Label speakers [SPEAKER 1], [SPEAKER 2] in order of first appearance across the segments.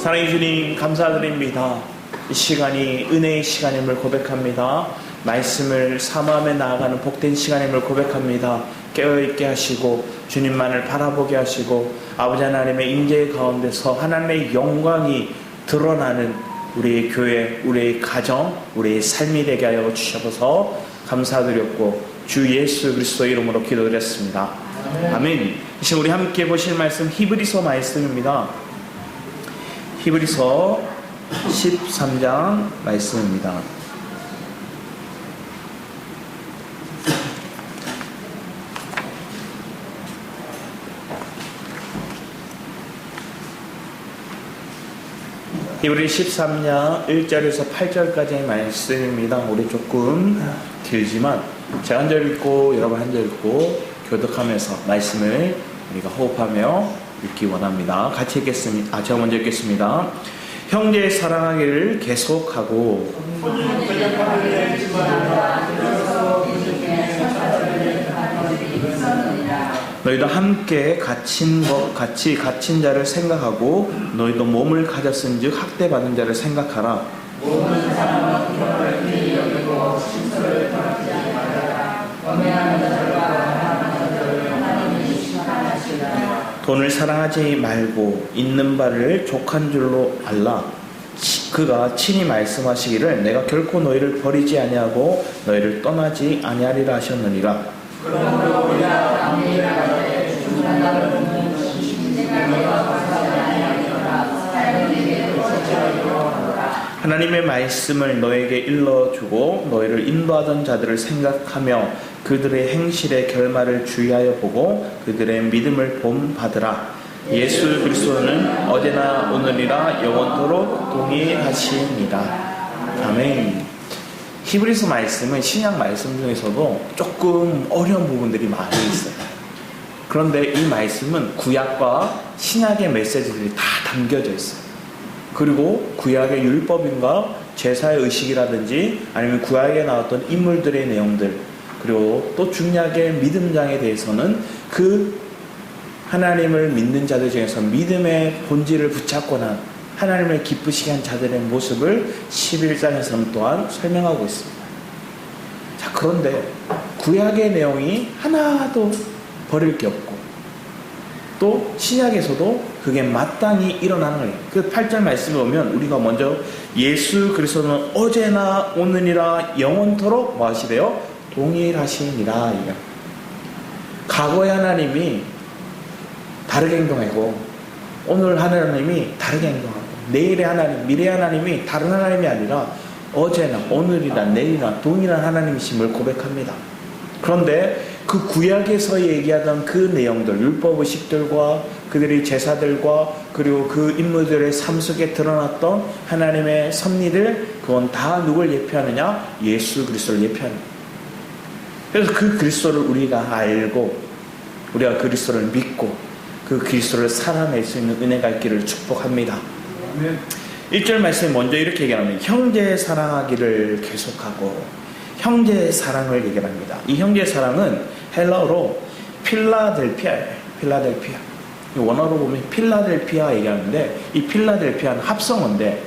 [SPEAKER 1] 사랑해 주님 감사드립니다. 이 시간이 은혜의 시간임을 고백합니다. 말씀을 사모하며 나아가는 복된 시간임을 고백합니다. 깨어있게 하시고 주님만을 바라보게 하시고 아버지 하나님의 임재 가운데서 하나님의 영광이 드러나는 우리의 교회, 우리의 가정, 우리의 삶이 되게 하여 주셔서 감사드렸고 주 예수 그리스도의 이름으로 기도드렸습니다. 아멘. 이제 우리 함께 보실 말씀 히브리서 말씀입니다. 히브리서 13장 말씀입니다. 히브리 13장 1절에서 8절까지의 말씀입니다. 우리 조금 길지만 제가 한 절 읽고 여러분 한 절 읽고 교독하면서 말씀을 우리가 호흡하며 읽기 원합니다. 같이 읽겠습니다. 제가 먼저 읽겠습니다. 형제 사랑하기를 계속하고 너희도 함께 갇힌 자를 생각하고 너희도 몸을 가졌은즉 학대받는 자를 생각하라. 모든 사람은 그를 귀히 여기고 신소를 더럽지 말아라. 범행하는 자들과 하나님의 자들을 하나님이 심판하시리라. 돈을 사랑하지 말고 있는 바를 족한 줄로 알라. 그가 친히 말씀하시기를 내가 결코 너희를 버리지 아니하고 너희를 떠나지 아니하리라 하셨느니라. 그러므로 우리가 남의 가운데 중간나를 보는 것이 내가 감사하지 아니하리라. 하나님에게 도와주리라 하노라. 하나님의 말씀을 너에게 일러주고 너희를 인도하던 자들을 생각하며 그들의 행실의 결말을 주의하여 보고 그들의 믿음을 본받으라. 예수 그리스도는 어제나 오늘이라 영원토록 동일하시니라. 아멘. 히브리서 말씀은 신약 말씀 중에서도 조금 어려운 부분들이 많이 있어요. 그런데 이 말씀은 구약과 신약의 메시지들이 다 담겨져 있어요. 그리고 구약의 율법인가 제사의 의식이라든지 아니면 구약에 나왔던 인물들의 내용들, 그리고 또 중약의 믿음장에 대해서는 그 하나님을 믿는 자들 중에서 믿음의 본질을 붙잡거나 하나님을 기쁘시게 한 자들의 모습을 11장에서는 또한 설명하고 있습니다. 자, 그런데 구약의 내용이 하나도 버릴 게 없고 또 신약에서도 그게 마땅히 일어나는 거예요. 그 8절 말씀을 보면 우리가 먼저 예수 그리스도는 어제나 오늘이라 영원토록 뭐 하시래요? 동일하시니라. 과거의 하나님이 다르게 행동하고 오늘 하나님이 다르게 행동하고 내일의 하나님, 미래의 하나님이 다른 하나님이 아니라 어제나 오늘이나 내일이나 동일한 하나님이심을 고백합니다. 그런데 그 구약에서 얘기하던 그 내용들, 율법의식들과 그들의 제사들과 그리고 그 인물들의 삶 속에 드러났던 하나님의 섭리들, 그건 다 누굴 예표하느냐? 예수 그리스도를 예표합니다. 그래서 그 그리스도를 우리가 알고 우리가 그리스도를 믿고 그 그리스도를 살아낼 수 있는 은혜가 있기를 축복합니다. 1절 말씀에 먼저 이렇게 얘기합니다. 형제 사랑하기를 계속하고 형제 사랑을 얘기합니다. 이 형제 사랑은 헬라어로 필라델피아예요. 필라델피아. 원어로 보면 필라델피아 얘기하는데 이 필라델피아는 합성어인데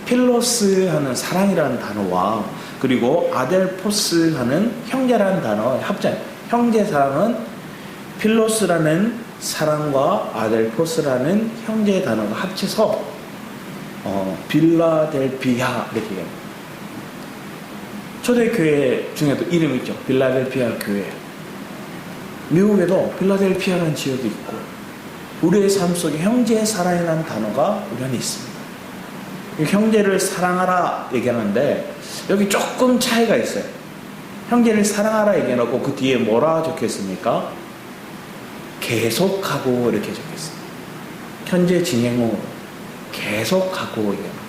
[SPEAKER 1] 필로스 하는 사랑이라는 단어와 그리고 아델포스 하는 형제라는 단어의 합작. 형제 사랑은 필로스라는 사랑과 아델포스라는 형제의 단어가 합쳐서 빌라델피아 이렇게 얘기합니다. 초대교회 중에도 이름이 있죠. 빌라델피아 교회. 미국에도 빌라델피아라는 지역이 있고 우리의 삶 속에 형제의 사랑이라는 단어가 우리 안에 있습니다. 형제를 사랑하라 얘기하는데 여기 조금 차이가 있어요. 형제를 사랑하라 얘기해놓고 그 뒤에 뭐라 적혀있습니까? 계속하고 이렇게 적혀있습니다. 현재 진행 후 계속하고 얘기합니다.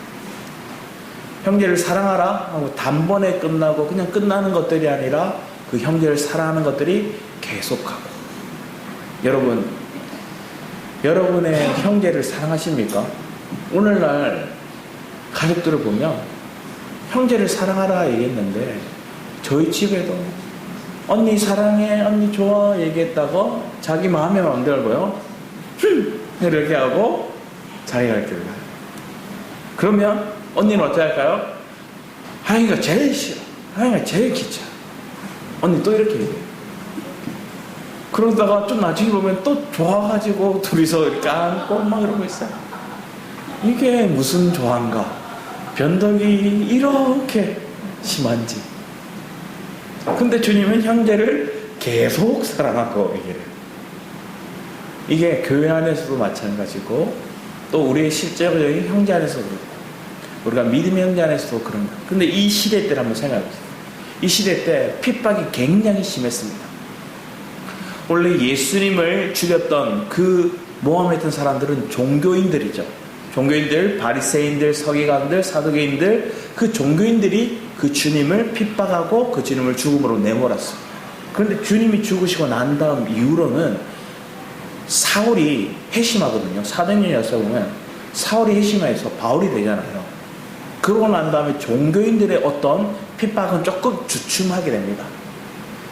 [SPEAKER 1] 형제를 사랑하라 하고 단번에 끝나고 그냥 끝나는 것들이 아니라 그 형제를 사랑하는 것들이 계속하고. 여러분, 여러분의 형제를 사랑하십니까? 오늘날 가족들을 보면 형제를 사랑하라 얘기했는데 저희 집에도 언니 사랑해, 언니 좋아 얘기했다고 자기 마음의 마음대로 뭐요? 이렇게 하고 자기가 갈 길을 가요. 그러면 언니는 어떻게 할까요? 하영이가 제일 싫어. 하영이가 제일 귀찮아. 언니 또 이렇게 얘기해요. 그러다가 좀 나중에 보면 또 좋아가지고 둘이서 이렇게 안고 막 이러고 있어요. 이게 무슨 조화인가? 변덕이 이렇게 심한지. 근데 주님은 형제를 계속 사랑하고 얘기해요. 이게 교회 안에서도 마찬가지고 또 우리의 실제적인 형제 안에서도 그렇고 우리가 믿음의 형제 안에서도 그런 거예요. 근데 이 시대 때를 한번 생각해 보세요. 이 시대 때 핍박이 굉장히 심했습니다. 원래 예수님을 죽였던 그 모함했던 사람들은 종교인들이죠. 종교인들, 바리새인들, 서기관들, 사두개인들, 그 종교인들이 그 주님을 핍박하고 그 주님을 죽음으로 내몰았어요. 그런데 주님이 죽으시고 난 다음 이후로는 사울이 회심하거든요. 사도행전에서 보면 사울이 회심해서 바울이 되잖아요. 그러고 난 다음에 종교인들의 어떤 핍박은 조금 주춤하게 됩니다.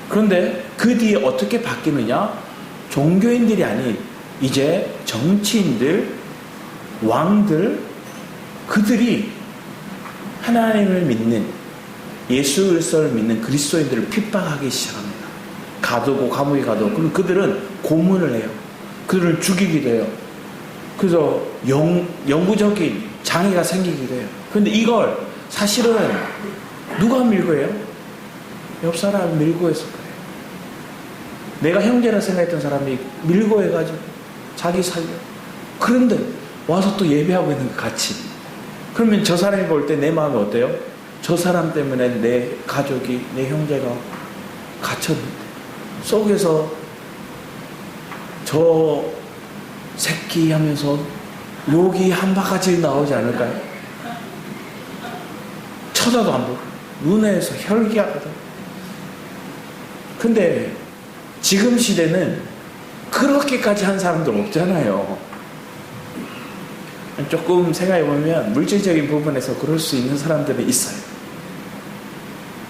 [SPEAKER 1] 그런데 그 뒤에 어떻게 바뀌느냐? 종교인들이 아닌 이제 정치인들, 왕들, 그들이 하나님을 믿는, 예수 그리스도를 믿는 그리스도인들을 핍박하기 시작합니다. 가두고 감옥에 가두고. 그럼 그들은 고문을 해요. 그들을 죽이기도 해요. 그래서 영구적인 장애가 생기기도 해요. 그런데 이걸 사실은 누가 밀고 해요? 옆 사람이 밀고 해서 그래요. 내가 형제라 생각했던 사람이 밀고 해가지고 자기 살려. 그런데 와서 또 예배하고 있는 것 같이. 그러면 저 사람이 볼 때 내 마음이 어때요? 저 사람 때문에 내 가족이, 내 형제가 갇혔는데 속에서 저 새끼 하면서 욕이 한 바가지 나오지 않을까요? 쳐다도 안 보고 눈에서 혈기하거든. 근데 지금 시대는 그렇게까지 한 사람들 없잖아요. 조금 생각해보면 물질적인 부분에서 그럴 수 있는 사람들은 있어요.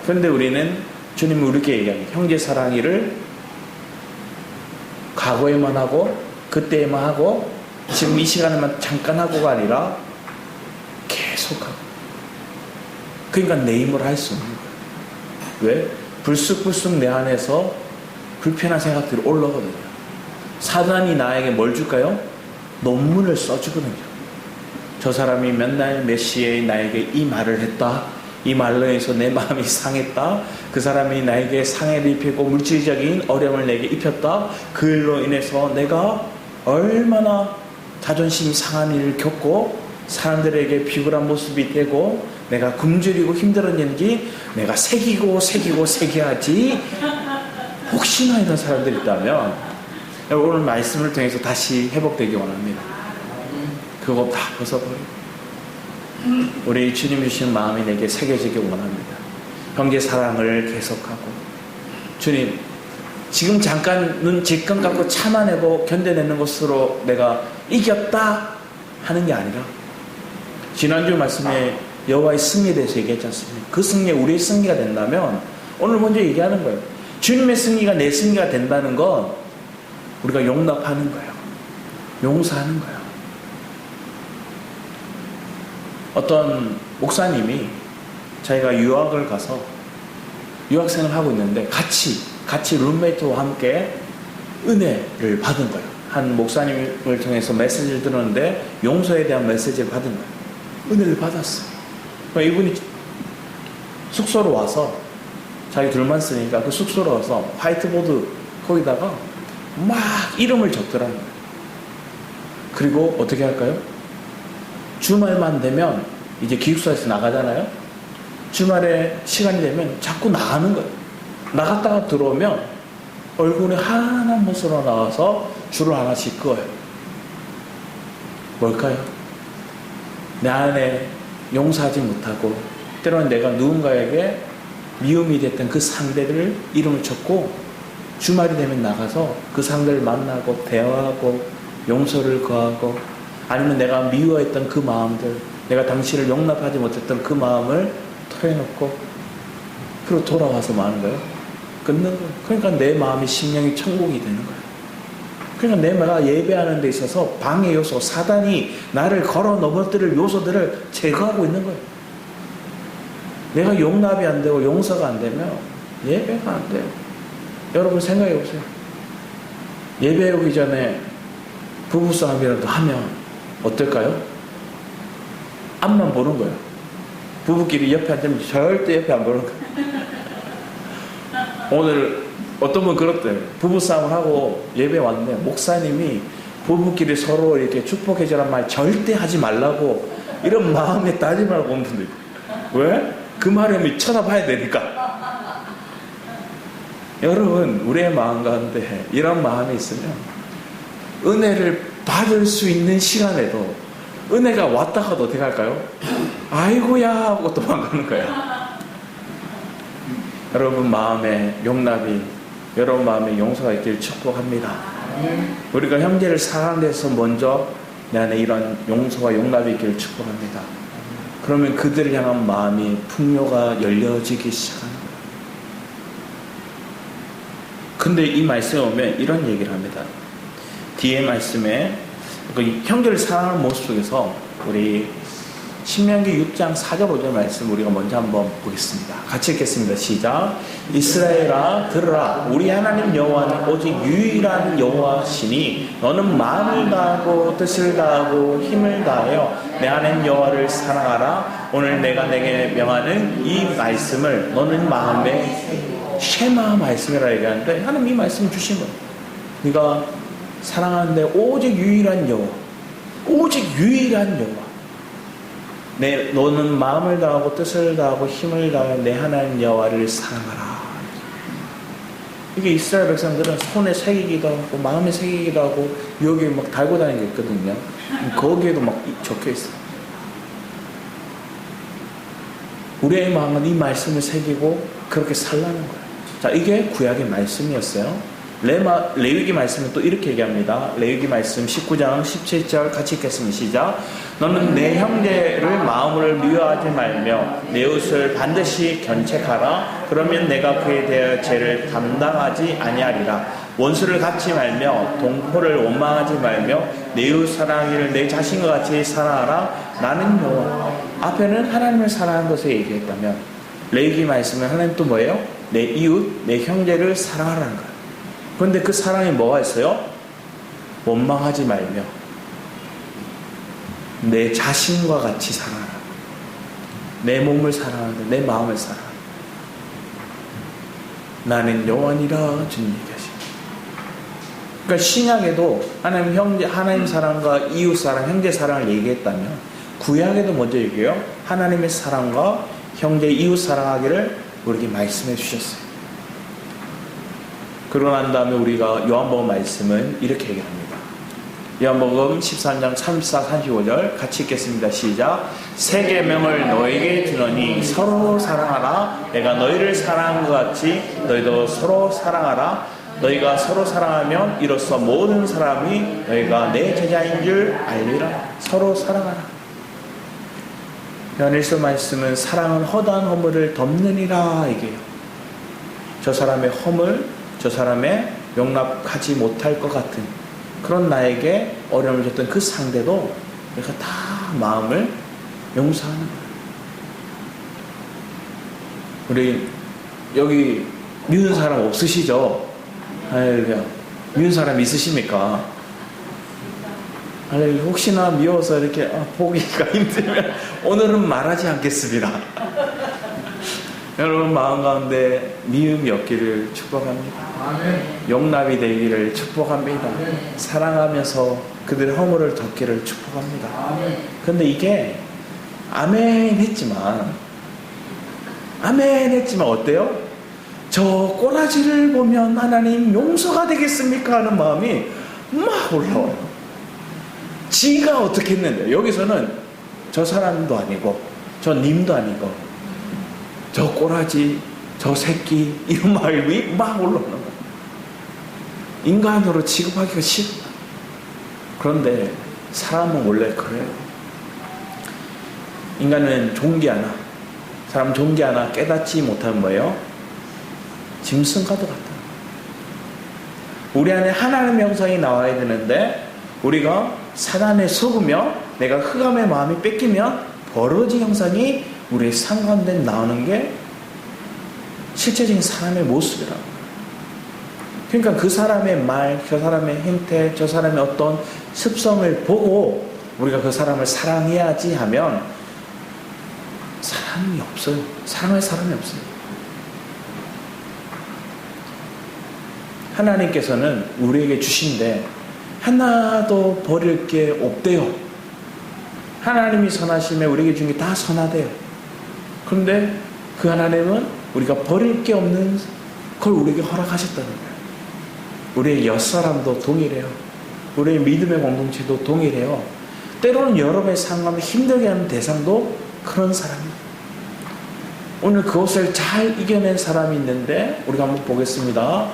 [SPEAKER 1] 그런데 우리는 주님은 우리에게 얘기합니다. 형제 사랑이를 과거에만 하고 그때에만 하고 지금 이 시간에만 잠깐 하고가 아니라 계속하고. 그러니까 내 힘으로 할 수 없는 거예요. 왜? 불쑥불쑥 내 안에서 불편한 생각들이 올라오거든요. 사단이 나에게 뭘 줄까요? 논문을 써주거든요. 저 사람이 몇 날 몇 시에 나에게 이 말을 했다. 이 말로 해서 내 마음이 상했다. 그 사람이 나에게 상해를 입히고 물질적인 어려움을 내게 입혔다. 그일로 인해서 내가 얼마나 자존심이 상한 일을 겪고 사람들에게 비굴한 모습이 되고 내가 굶주리고 힘들었는지 내가 새겨야지. 혹시나 이런 사람들이 있다면 오늘 말씀을 통해서 다시 회복되기 원합니다. 그거 다 벗어버리고 우리 주님 주시는 마음이 내게 새겨지기 원합니다. 형제 사랑을 계속하고 주님 지금 잠깐 눈 질끈 감고 참아내고 견뎌내는 것으로 내가 이겼다 하는 게 아니라 지난주 말씀에 여호와의 승리에 대해서 얘기했지 않습니까? 그 승리에 우리의 승리가 된다면 오늘 먼저 얘기하는 거예요. 주님의 승리가 내 승리가 된다는 건 우리가 용납하는 거예요. 용서하는 거예요. 어떤 목사님이 자기가 유학을 가서 유학생을 하고 있는데 같이 룸메이트와 함께 은혜를 받은 거예요. 한 목사님을 통해서 메시지를 들었는데 용서에 대한 메시지를 받은 거예요. 은혜를 받았어요. 그러니까 이분이 숙소로 와서 자기 둘만 쓰니까 그 숙소로 와서 화이트보드 거기다가 막 이름을 적더라는 거예요. 그리고 어떻게 할까요? 주말만 되면 이제 기숙사에서 나가잖아요. 주말에 시간이 되면 자꾸 나가는 거예요. 나갔다가 들어오면 얼굴에 환한 모습으로 나와서 줄을 하나씩 그어요. 뭘까요? 내 안에 용서하지 못하고 때로는 내가 누군가에게 미움이 됐던 그 상대들 이름을 적고 주말이 되면 나가서 그 상대를 만나고 대화하고 용서를 거하고 아니면 내가 미워했던 그 마음들, 내가 당신을 용납하지 못했던 그 마음을 토해놓고 그리고 돌아와서 뭐 하는 거예요? 끊는 거예요. 그러니까 내 마음이 심령이 천국이 되는 거예요. 그러니까 내가 예배하는 데 있어서 방해 요소, 사단이 나를 걸어 넘어뜨릴 요소들을 제거하고 있는 거예요. 내가 용납이 안 되고 용서가 안 되면 예배가 안 돼요. 여러분 생각해 보세요. 예배 오기 전에 부부싸움이라도 하면 어떨까요? 앞만 보는 거예요. 부부끼리 옆에 앉으면 절대 옆에 안 보는 거예요. 오늘 어떤 분 그렇대요. 부부싸움을 하고 예배 왔는데 목사님이 부부끼리 서로 이렇게 축복해주란 말 절대 하지 말라고 이런 마음에 따지 말고 온 분들. 왜? 그 말에 쳐다봐야 되니까. 여러분, 우리의 마음 가운데 이런 마음이 있으면 은혜를 받을 수 있는 시간에도 은혜가 왔다가도 어떻게 할까요? 아이고야 하고 도망가는 거야. 여러분 마음에 용납이, 여러분 마음에 용서가 있기를 축복합니다. 우리가 형제를 사랑하는 데서 먼저 내 안에 이런 용서와 용납이 있기를 축복합니다. 그러면 그들을 향한 마음이 풍요가 열려지기 시작하는 거예요. 근데 이 말씀에 오면 이런 얘기를 합니다. 뒤에 말씀에 그 형제를 사랑하는 모습 속에서 우리 신명기 6장 4절 5절 말씀 우리가 먼저 한번 보겠습니다. 같이 읽겠습니다. 시작. 이스라엘아 들으라. 우리 하나님 여호와는 오직 유일한 여호와시니 너는 마음을 다하고 뜻을 다하고 힘을 다하여 내 하나님 여호와를 사랑하라. 오늘 내가 내게 명하는 이 말씀을 너는 마음에 쉐마 말씀이라 얘기하는데 하나님 이 말씀을 주신 거예요. 네가 사랑하는데 오직 유일한 여호와, 오직 유일한 여호와. 너는 마음을 다하고 뜻을 다하고 힘을 다하여 내 하나님 여호와를 사랑하라. 이게 이스라엘 백성들은 손에 새기기도 하고 마음에 새기기도 하고 여기에 막 달고 다니는 게 있거든요. 거기에도 막 적혀 있어요. 우리의 마음은 이 말씀을 새기고 그렇게 살라는 거예요. 자, 이게 구약의 말씀이었어요. 레위기 말씀은 또 이렇게 얘기합니다. 레위기 말씀 19장 17절 같이 읽겠습니다. 시작. 너는 내 형제를 마음으로 미워하지 말며 내 이웃을 반드시 견책하라. 그러면 내가 그에 대하여 죄를 담당하지 아니하리라. 원수를 갚지 말며 동포를 원망하지 말며 내 이웃 사랑하기를 내 자신과 같이 사랑하라. 나는 여호와. 앞에는 하나님을 사랑하는 것을 얘기했다면 레위기 말씀은 하나님 또 뭐예요? 내 이웃, 내 형제를 사랑하라는 거예요. 그런데 그 사랑이 뭐가 있어요? 원망하지 말며 내 자신과 같이 사랑하라. 내 몸을 사랑하고 내 마음을 사랑하라. 나는 여호와니라 주님 얘기하십니다. 그러니까 신약에도 하나님 사랑과 이웃 사랑, 형제 사랑을 얘기했다면 구약에도 먼저 얘기해요. 하나님의 사랑과 형제 이웃 사랑하기를 우리에게 말씀해 주셨어요. 그러고 난 다음에 우리가 요한복음 말씀은 이렇게 얘기합니다. 요한복음 13장 34, 35절 같이 읽겠습니다. 시작. 새 계명을 너에게 주노니 서로 사랑하라. 내가 너희를 사랑한 것 같이 너희도 서로 사랑하라. 너희가 서로 사랑하면 이로써 모든 사람이 너희가 내 제자인 줄 알리라. 서로 사랑하라. 요한일서 말씀은 사랑은 허다한 허물을 덮느니라 얘기해요. 저 사람의 허물, 저 사람의 용납하지 못할 것 같은 그런 나에게 어려움을 줬던 그 상대도 내가 다 마음을 용서하는 거예요. 우리 여기 미운 사람 없으시죠? 할렐루야. 미운 사람 있으십니까? 할렐루야. 혹시나 미워서 이렇게 보기가 힘들면 오늘은 말하지 않겠습니다. 여러분 마음 가운데 미움이 없기를 축복합니다. 아멘. 용납이 되기를 축복합니다. 아멘. 사랑하면서 그들의 허물을 덮기를 축복합니다. 그런데 이게 아멘 했지만 어때요? 저 꼬라지를 보면 하나님 용서가 되겠습니까? 하는 마음이 막 올라와요. 지가 어떻게 했는데 여기서는 저 사람도 아니고 저 님도 아니고 저 꼬라지, 저 새끼 이런 말이 막 올라오는 거예요. 인간으로 취급하기가 싫어. 그런데 사람은 원래 그래요. 인간은 존귀하나 사람 존귀하나 깨닫지 못하는 뭐예요? 짐승과도 같다. 우리 안에 하나님의 형상이 나와야 되는데 우리가 사단에 속으며 내가 흑암의 마음이 뺏기면 버러지 형상이 우리의 삶 가운데 나오는 게 실제적인 사람의 모습이라고. 그러니까 그 사람의 말, 저 사람의 행태, 저 사람의 어떤 습성을 보고 우리가 그 사람을 사랑해야지 하면 사랑이 없어요. 사랑할 사람이 없어요. 하나님께서는 우리에게 주신데 하나도 버릴 게 없대요. 하나님이 선하심에 우리에게 준 게 다 선하대요. 그런데 그 하나님은 우리가 버릴 게 없는 걸 우리에게 허락하셨다는 거예요. 우리의 옆사람도 동일해요. 우리의 믿음의 공동체도 동일해요. 때로는 여러분의 상황을 힘들게 하는 대상도 그런 사람이에요. 오늘 그것을 잘 이겨낸 사람이 있는데 우리가 한번 보겠습니다.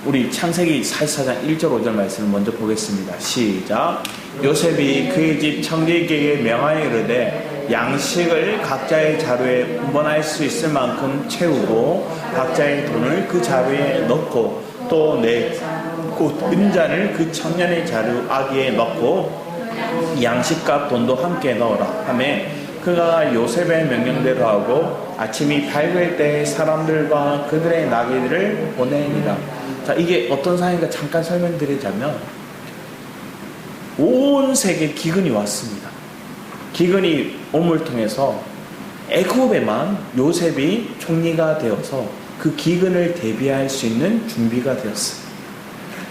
[SPEAKER 1] 우리 창세기 44장 1절 5절 말씀을 먼저 보겠습니다. 시작. 요셉이 그의 집 청지기에게 명하여 이르되 양식을 각자의 자루에 분번할 수 있을 만큼 채우고 각자의 돈을 그 자루에 넣고 또 내 곧 은잔을 그 청년의 자루 아기에 넣고 양식과 돈도 함께 넣어라 하며 그가 요셉의 명령대로 하고 아침이 밝을 때 사람들과 그들의 나귀들을 보내니라. 자, 이게 어떤 상황인가 잠깐 설명드리자면 온 세계에 기근이 왔습니다. 기근이 옴을 통해서 애굽에만 요셉이 총리가 되어서 그 기근을 대비할 수 있는 준비가 되었어요.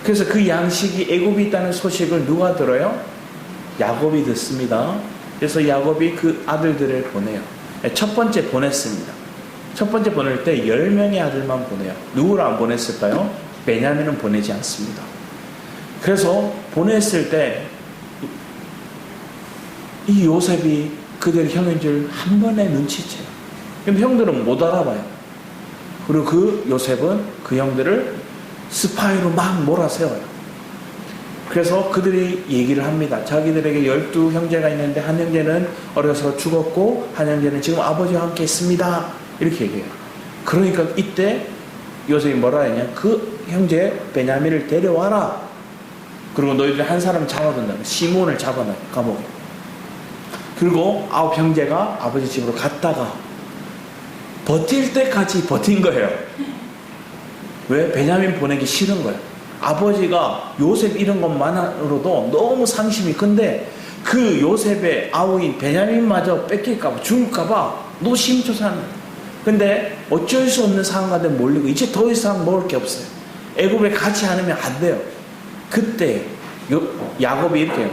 [SPEAKER 1] 그래서 그 양식이 애굽에 있다는 소식을 누가 들어요? 야곱이 듣습니다. 그래서 야곱이 그 아들들을 보내요. 첫 번째 보냈습니다. 첫 번째 보낼 때 10명의 아들만 보내요. 누구를 안 보냈을까요? 베냐민은 보내지 않습니다. 그래서 보냈을 때 이 요셉이 그들 형인 줄 한 번에 눈치채요. 그럼 형들은 못 알아봐요. 그리고 그 요셉은 그 형들을 스파이로 막 몰아세워요. 그래서 그들이 얘기를 합니다. 자기들에게 12 형제가 있는데 한 형제는 어려서 죽었고 한 형제는 지금 아버지와 함께 있습니다. 이렇게 얘기해요. 그러니까 이때 요셉이 뭐라 했냐? 그 형제 베냐민을 데려와라. 그리고 너희들 한 사람 잡아둔다. 시몬을 잡아놔요. 감옥에. 그리고 9 형제가 아버지 집으로 갔다가 버틸 때까지 버틴 거예요. 왜? 베냐민 보내기 싫은 거예요. 아버지가 요셉 이런 것만으로도 너무 상심이. 근데 그 요셉의 아우인 베냐민마저 뺏길까봐 죽을까봐 노심초사하는 거예요. 근데 어쩔 수 없는 상황 가운데 몰리고 이제 더 이상 먹을 게 없어요. 애굽에 가지 않으면 안 돼요. 그때 야곱이 이렇게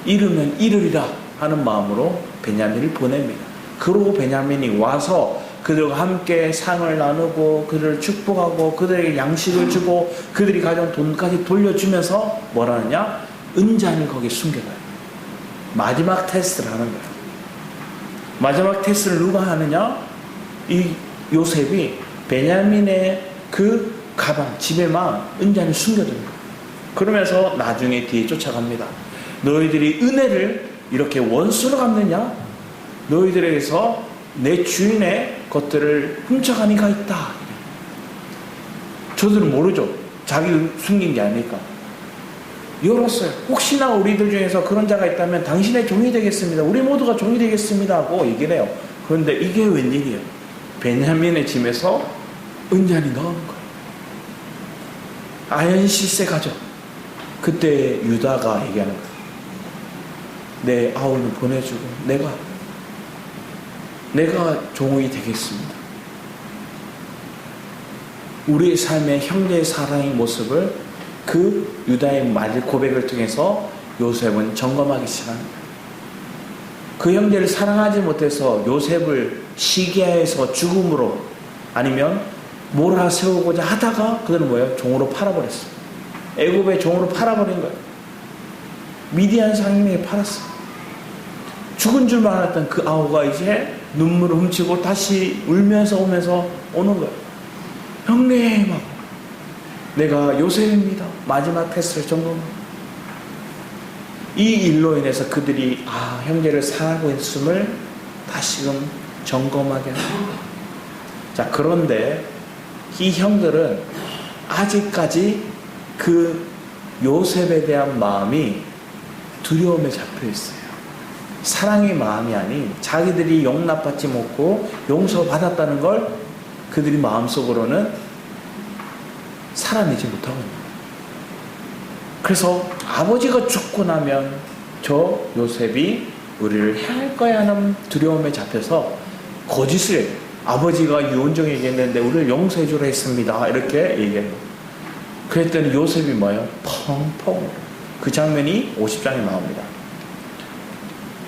[SPEAKER 1] 이르면 이르리라 하는 마음으로 베냐민을 보냅니다. 그러고 베냐민이 와서 그들과 함께 상을 나누고 그들을 축복하고 그들에게 양식을 주고 그들이 가져온 돈까지 돌려주면서 뭐라느냐? 은잔을 거기에 숨겨놔요. 마지막 테스트를 하는 거예요. 마지막 테스트를 누가 하느냐? 이 요셉이 베냐민의 그 가방, 집에만 은잔을 숨겨둔 거예요. 그러면서 나중에 뒤에 쫓아갑니다. 너희들이 은혜를 이렇게 원수로 갚느냐? 너희들에게서 내 주인의 것들을 훔쳐가는 이가 있다. 저들은 모르죠. 자기를 숨긴 게 아니니까. 열었어요. 혹시나 우리들 중에서 그런 자가 있다면 당신의 종이 되겠습니다. 우리 모두가 종이 되겠습니다 하고 얘기를 해요. 그런데 이게 웬일이에요? 베냐민의 짐에서 은잔이 나오는 거예요. 아연실세 가죠. 그때 유다가 얘기하는 거예요. 내 아우를 보내주고 내가 종이 되겠습니다. 우리의 삶의 형제의 사랑의 모습을 그 유다의 말 고백을 통해서 요셉은 점검하기 시작합니다. 그 형제를 사랑하지 못해서 요셉을 시기하여서 죽음으로 아니면 몰아세우고자 하다가 그들은 뭐예요? 종으로 팔아버렸어요. 애굽의 종으로 팔아버린 거예요. 미디안 상인에게 팔았어요. 죽은 줄만 알았던 그 아우가 이제 눈물을 훔치고 다시 울면서 오면서 오는 거예요. 형님, 내가 요셉입니다. 마지막 테스트를 점검합니다. 이 일로 인해서 그들이 형제를 사랑하고 있음을 다시금 점검하게 합니다. 자, 그런데 이 형들은 아직까지 그 요셉에 대한 마음이 두려움에 잡혀 있어요. 사랑의 마음이 아닌 자기들이 용납받지 못고 용서받았다는 걸 그들이 마음속으로는 살아내지 못하고 있는 거예요. 그래서 아버지가 죽고 나면 저 요셉이 우리를 해할 거야 하는 두려움에 잡혀서 거짓을, 아버지가 유언종 얘기했는데 우리를 용서해 주라 했습니다, 이렇게 얘기해요. 그랬더니 요셉이 뭐예요? 펑펑. 그 장면이 50장에 나옵니다.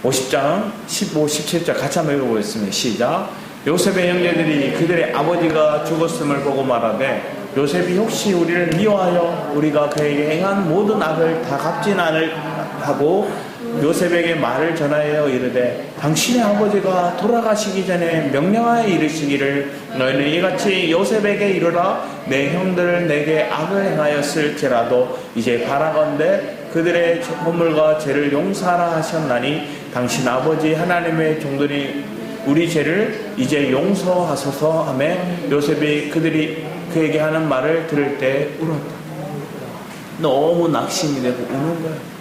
[SPEAKER 1] 50장 15, 17절 같이 한번 읽어보겠습니다. 시작. 요셉의 형제들이 그들의 아버지가 죽었음을 보고 말하되 요셉이 혹시 우리를 미워하여 우리가 그에게 행한 모든 악을 다 갚진 않을 하고 요셉에게 말을 전하여 이르되 당신의 아버지가 돌아가시기 전에 명령하여 이르시기를 너희는 이같이 요셉에게 이르라 내 형들을 내게 악을 행하였을지라도 이제 바라건대 그들의 허물과 죄를 용서하라 하셨나니 당신 아버지 하나님의 종들이 우리 죄를 이제 용서하소서 하며 요셉이 그들이 그에게 하는 말을 들을 때 울었다. 너무 낙심이 되고 우는 거예요.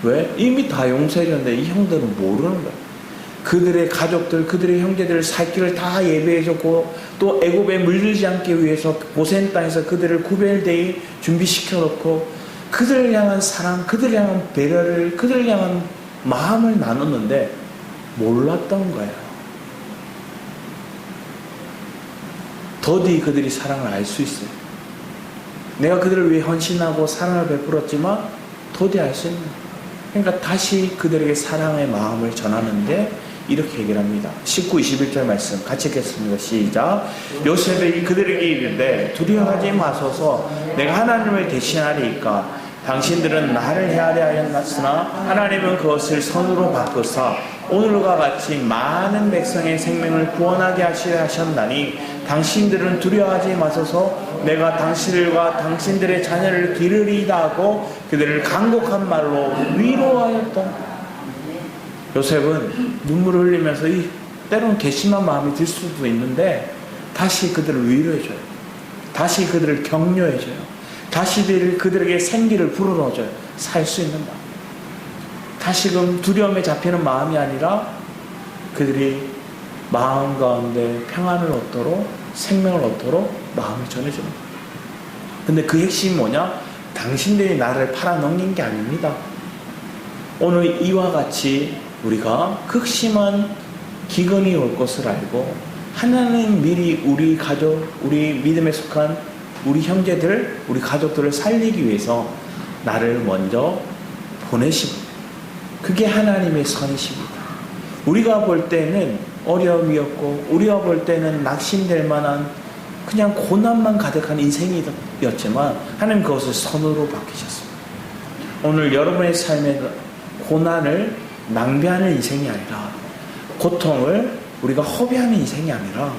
[SPEAKER 1] 왜? 이미 다 용서해줬는데 이 형들은 모르는 거예요. 그들의 가족들, 그들의 형제들 살 길을 다 예배해줬고 또 애굽에 물들지 않기 위해서 고센 땅에서 그들을 구별되이 준비시켜놓고 그들을 향한 사랑, 그들을 향한 배려를, 그들을 향한 마음을 나눴는데 몰랐던 거예요. 더디 그들이 사랑을 알 수 있어요. 내가 그들을 위해 헌신하고 사랑을 베풀었지만 더디 알 수 있는 거예요. 그러니까 다시 그들에게 사랑의 마음을 전하는데 이렇게 얘기를 합니다. 19, 21절 말씀 같이 읽겠습니다. 시작. 요셉이 그들에게 이르되 두려워하지 마소서 내가 하나님을 대신하리이까 당신들은 나를 헤아려 하였으나 하나님은 그것을 선으로 바꾸사 오늘과 같이 많은 백성의 생명을 구원하게 하셨나니 당신들은 두려워하지 마소서 내가 당신들과 당신들의 자녀를 기르리이다 하고 그들을 간곡한 말로 위로하였다. 요셉은 눈물을 흘리면서 때로는 괘씸한 마음이 들 수도 있는데 다시 그들을 위로해줘요. 다시 그들을 격려해줘요. 다시 그들에게 생기를 불어넣어줘요. 살 수 있는 마음. 다시금 두려움에 잡히는 마음이 아니라 그들이 마음 가운데 평안을 얻도록 생명을 얻도록 마음을 전해주는 거예요. 근데 그 핵심이 뭐냐? 당신들이 나를 팔아넘긴 게 아닙니다. 오늘 이와 같이 우리가 극심한 기근이 올 것을 알고 하나님 미리 우리 가족, 우리 믿음에 속한 우리 형제들, 우리 가족들을 살리기 위해서 나를 먼저 보내시고 그게 하나님의 선이십니다. 우리가 볼 때는 어려움이었고 우리가 볼 때는 낙심될 만한 그냥 고난만 가득한 인생이었지만 하나님 그것을 선으로 바뀌셨습니다. 오늘 여러분의 삶에 고난을 낭비하는 인생이 아니라 고통을 우리가 허비하는 인생이 아니라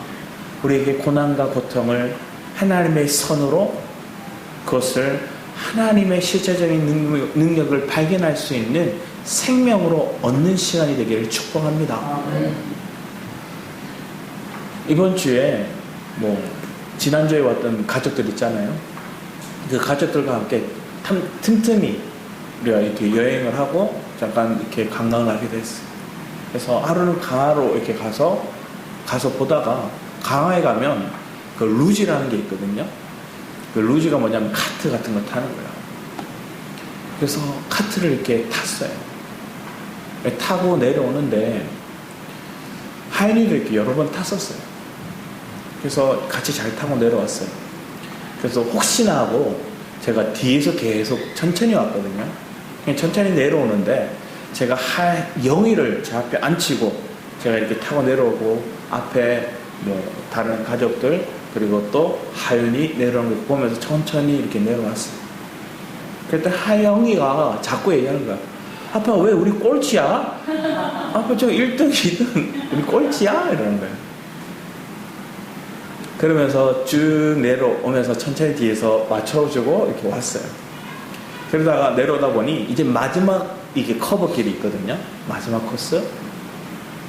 [SPEAKER 1] 우리에게 고난과 고통을 하나님의 선으로 그것을 하나님의 실제적인 능력을 발견할 수 있는 생명으로 얻는 시간이 되기를 축복합니다. 이번 주에 지난주에 왔던 가족들 있잖아요. 그 가족들과 함께 틈틈이 우리가 이렇게 여행을 하고 잠깐 이렇게 관광을 하게 됐어요. 그래서 하루는 강화로 이렇게 가서 보다가 강화에 가면 그 루지라는 게 있거든요. 그 루지가 뭐냐면 카트 같은 거 타는 거예요. 그래서 카트를 이렇게 탔어요. 타고 내려오는데 하인이도 이렇게 여러 번 탔었어요. 그래서 같이 잘 타고 내려왔어요. 그래서 혹시나 하고 제가 뒤에서 계속 천천히 왔거든요. 그냥 천천히 내려오는데 제가 영희를 제 앞에 앉히고 제가 이렇게 타고 내려오고 앞에 다른 가족들 그리고 또 하윤이 내려오는 걸 보면서 천천히 이렇게 내려왔어요. 그때 하영이가 자꾸 얘기하는 거야. 아빠 왜 우리 꼴찌야? 아빠 저 1등 2등 우리 꼴찌야? 이러는 거예요. 그러면서 쭉 내려오면서 천천히 뒤에서 맞춰주고 이렇게 왔어요. 그러다가 내려오다 보니 이제 마지막 이게 커브길이 있거든요. 마지막 코스.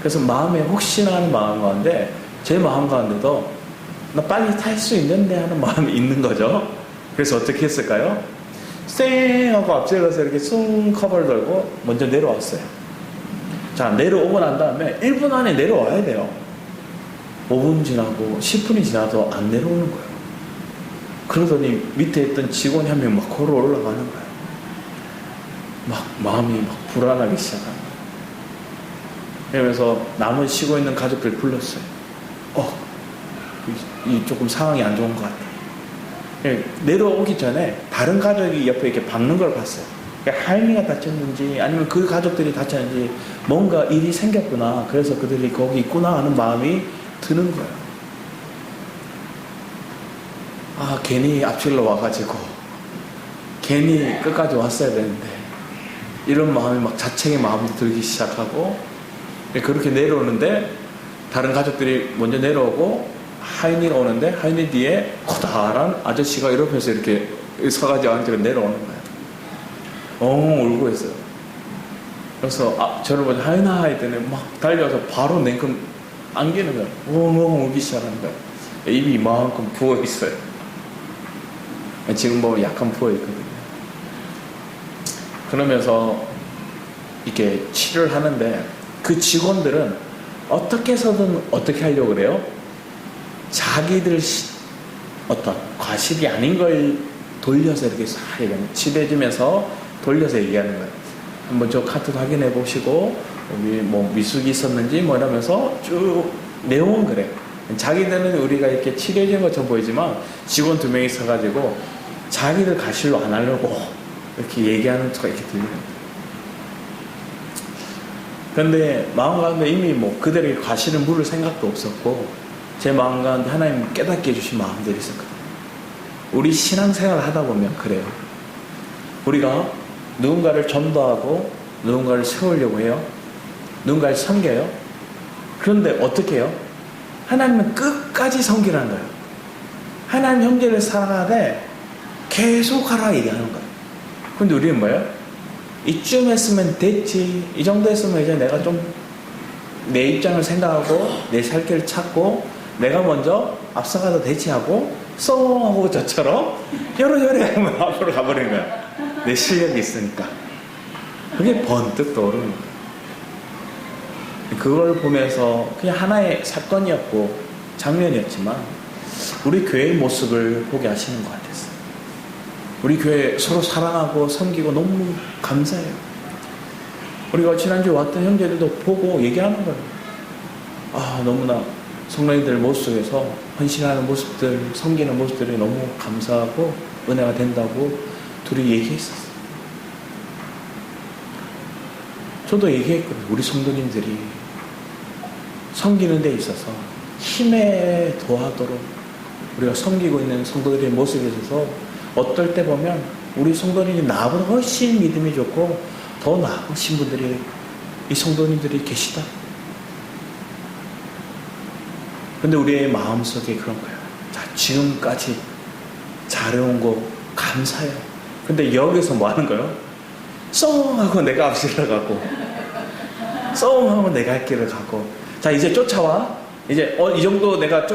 [SPEAKER 1] 그래서 마음에 혹시나 하는 마음 가운데 제 마음 가운데도 나 빨리 탈 수 있는데 하는 마음이 있는 거죠. 그래서 어떻게 했을까요? 쌩 하고 앞질러서 이렇게 숭 커버를 걸고 먼저 내려왔어요. 자, 내려오고 난 다음에 1분 안에 내려와야 돼요. 5분 지나고 10분이 지나도 안 내려오는 거예요. 그러더니 밑에 있던 직원이 한 명 막 걸어 올라가는 거예요. 막 마음이 막 불안하기 시작하는 거예요. 그러면서 남은 쉬고 있는 가족들 불렀어요. 이 조금 상황이 안 좋은 것 같아. 내려오기 전에 다른 가족이 옆에 이렇게 박는 걸 봤어요. 할미가 다쳤는지 아니면 그 가족들이 다쳤는지 뭔가 일이 생겼구나. 그래서 그들이 거기 있구나 하는 마음이 드는 거예요. 아, 괜히 앞질러 와가지고 괜히 끝까지 왔어야 되는데 이런 마음이 막 자책의 마음도 들기 시작하고 그렇게 내려오는데 다른 가족들이 먼저 내려오고 하인이가 오는데 하인이 뒤에 커다란 아저씨가 옆에서 이렇게 서가지고 앉아서 내려오는 거예요. 엉엉 울고 있어요. 그래서 저를 보자 하인아 했더니 막 달려와서 바로 냉큼 안기는 거예요. 엉엉 울기 시작하는 거예요. 입이 이만큼 부어 있어요. 지금 보면 약간 부어 있거든요. 그러면서 이렇게 치료를 하는데 그 직원들은 어떻게 해서든 어떻게 하려고 그래요? 자기들 어떤 과실이 아닌 걸 돌려서 이렇게 싹 치료해주면서 돌려서 얘기하는 거예요. 한번 저 카드 확인해 보시고 여기 뭐 미숙이 있었는지 뭐 이러면서 쭉 내용은 그래요. 자기들은 우리가 이렇게 치료해준 것처럼 보이지만 직원 2명이 있어가지고 자기들 과실로 안 하려고 이렇게 얘기하는 척 이렇게 들리는 거예요. 그런데 마음 가운데 이미 뭐 그들에게 과실을 물을 생각도 없었고 제 마음 가운데 하나님 깨닫게 해주신 마음들이 있었거든요. 우리 신앙생활을 하다 보면 그래요. 우리가 누군가를 전도하고 누군가를 세우려고 해요. 누군가를 섬겨요. 그런데 어떻게 해요? 하나님은 끝까지 섬기라는 거예요. 하나님 형제를 사랑하되 계속 하라 얘기하는 거예요. 근데 우리는 뭐예요? 이쯤 했으면 됐지. 이 정도 했으면 이제 내가 좀 내 입장을 생각하고 내 살 길을 찾고 내가 먼저 앞서가도 되지 하고 쏘하고 저처럼 요래요래 하면 앞으로 가버리는 거야. 내 실력이 있으니까. 그게 번뜩 떠오르는 거야. 그걸 보면서 그냥 하나의 사건이었고 장면이었지만 우리 교회의 모습을 보게 하시는 것 같았어요. 우리 교회 서로 사랑하고 섬기고 너무 감사해요. 우리가 지난주에 왔던 형제들도 보고 얘기하는 거예요. 아, 너무나 성도님들 모습에서 헌신하는 모습들, 섬기는 모습들이 너무 감사하고 은혜가 된다고 둘이 얘기했었어요. 저도 얘기했거든요. 우리 성도님들이 섬기는 데 있어서 힘에 더하도록 우리가 섬기고 있는 성도들의 모습에 있어서 어떨 때 보면 우리 성도님이 나보다 훨씬 믿음이 좋고 더 나으신 분들이 이 성도님들이 계시다. 근데 우리의 마음속에 그런 거예요. 자, 지금까지 잘해온 거 감사해요. 근데 여기서 뭐 하는 거예요? 썽 하고 내가 앞질러 가고 썽 하고 내가 할 길을 가고 자, 이제 쫓아와. 이제 이 정도 내가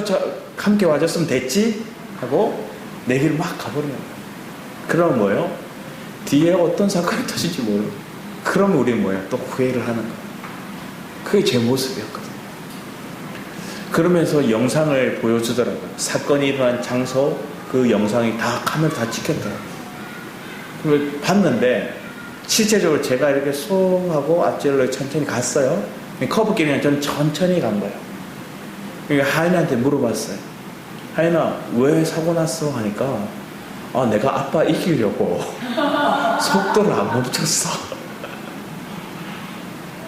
[SPEAKER 1] 함께 와줬으면 됐지 하고 내 길을 막 가버리는 거예요. 그러면 뭐예요? 뒤에 어떤 사건이 터질지 모르고 그러면 우리는 뭐예요? 또 후회를 하는 거예요. 그게 제 모습이었거든요. 그러면서 영상을 보여주더라고요. 사건이 일어난 장소 그 영상이 다 카메라 다 찍혔더라고요. 그걸 봤는데 실제적으로 제가 이렇게 쏙 하고 앞질러 천천히 갔어요. 커브길이랑 저는 천천히 간 거예요. 그러니까 하인한테 물어봤어요. 하인아, 왜 사고 났어? 하니까 내가 아빠 이기려고 속도를 안 멈췄어.